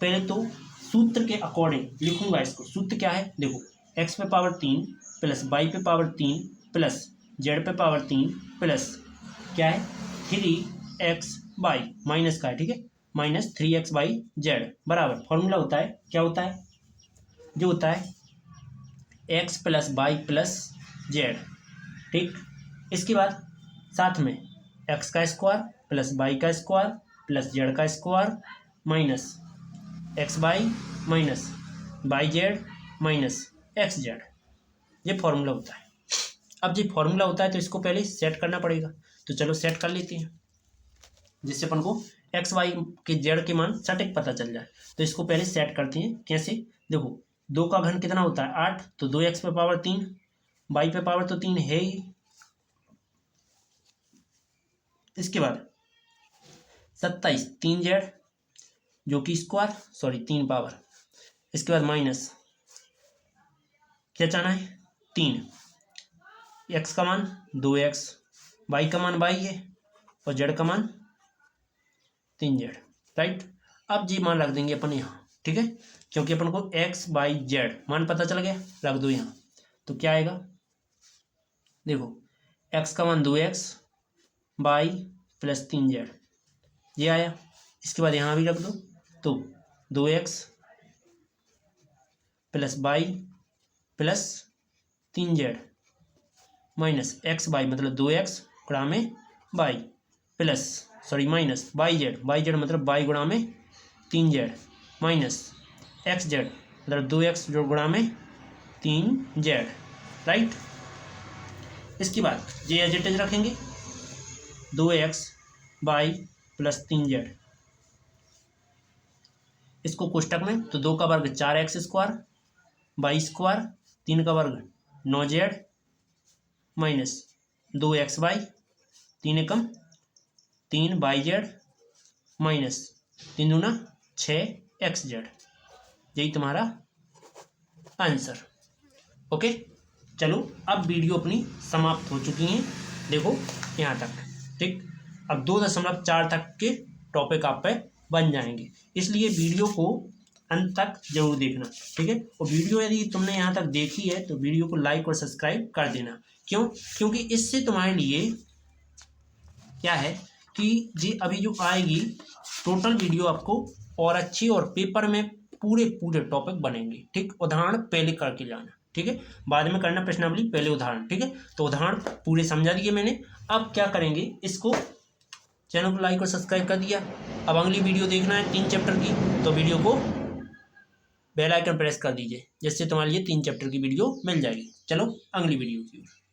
पहले तो सूत्र के अकॉर्डिंग लिखूंगा इसको। सूत्र क्या है, देखो एक्स पे पावर 3 प्लस वाई पे पावर 3 प्लस जेड पे पावर 3 प्लस क्या है 3x बाई माइनस का है, ठीक है, माइनस 3x बाई जेड बराबर फॉर्मूला होता है, क्या होता है, जो होता है x plus Y plus Z, ठीक। इसके बाद साथ में x का स्क्वायर प्लस वाई का स्क्वायर प्लस जेड का square minus X Y minus Y Z minus X Z, ये फॉर्मूला होता है। अब ये फॉर्मूला होता है तो इसको पहले सेट करना पड़ेगा, तो चलो सेट कर लेते हैं, जिससे अपन को एक्स वाई के जेड के मान सटीक पता चल जाए। तो इसको पहले सेट करते हैं, कैसे, देखो 2 का घन कितना होता है 8, तो 2x पे पावर 3, वाई पे पावर तो 3 है ही। इसके बाद 27 3z जो कि स्क्वायर, सॉरी 3 पावर, इसके बाद माइनस क्या चाहना है 3, x का मान 2x, y का मान y है और z का मान 3z, राइट। अब जी मान रख देंगे अपन यहाँ, ठीक है, क्योंकि अपन को x बाई जेड मान पता चल गया, रख दो यहाँ। तो क्या आएगा, देखो x का मान 2x बाई प्लस 3z, ये आया। इसके बाद यहाँ भी रख दो, तो 2x plus by plus 3z minus X by मतलब 2x गुणा में by plus sorry minus Y Z मतलब बाई गुणा में 3z माइनस एक्स जेड मतलब 2x जो गुणा में 3z, राइट। इसके बाद जे एज इट इज रखेंगे 2x बाई प्लस 3z, इसको कोष्टक में तो 2 का वर्ग 4x स्क्वायर बाई स्क्वायर 3 का वर्ग 9z minus 2x by 3 Ekam 3 by Z minus 3 दूना 6 XZ, यही तुम्हारा आंसर। ओके, चलो अब वीडियो अपनी समाप्त हो चुकी है, देखो यहाँ तक, ठीक। अब 2.4 तक के टॉपिक आप पे बन जाएंगे, इसलिए वीडियो को अंत तक जरूर देखना, ठीक है। और वीडियो यदि तुमने यहाँ तक देखी है तो वीडियो को लाइक और सब्सक्राइब कर देना। क्यों? क्योंकि इससे तुम्हारे लिए क्या है कि जी अभी जो आएगी टोटल वीडियो आपको और अच्छी, और पेपर में पूरे पूरे टॉपिक बनेंगे, ठीक। उदाहरण पहले करके जाना, ठीक है, बाद में करना प्रश्नावली, पहले उदाहरण, ठीक है। तो उदाहरण पूरे समझा दिए मैंने। अब क्या करेंगे, इसको चैनल को लाइक और सब्सक्राइब कर दिया। अब अगली वीडियो देखना है 3 चैप्टर की, तो वीडियो को बेल आइकन प्रेस कर दीजिए, जिससे तुम्हारे लिए 3 चैप्टर की वीडियो मिल जाएगी। चलो अगली वीडियो की ओर।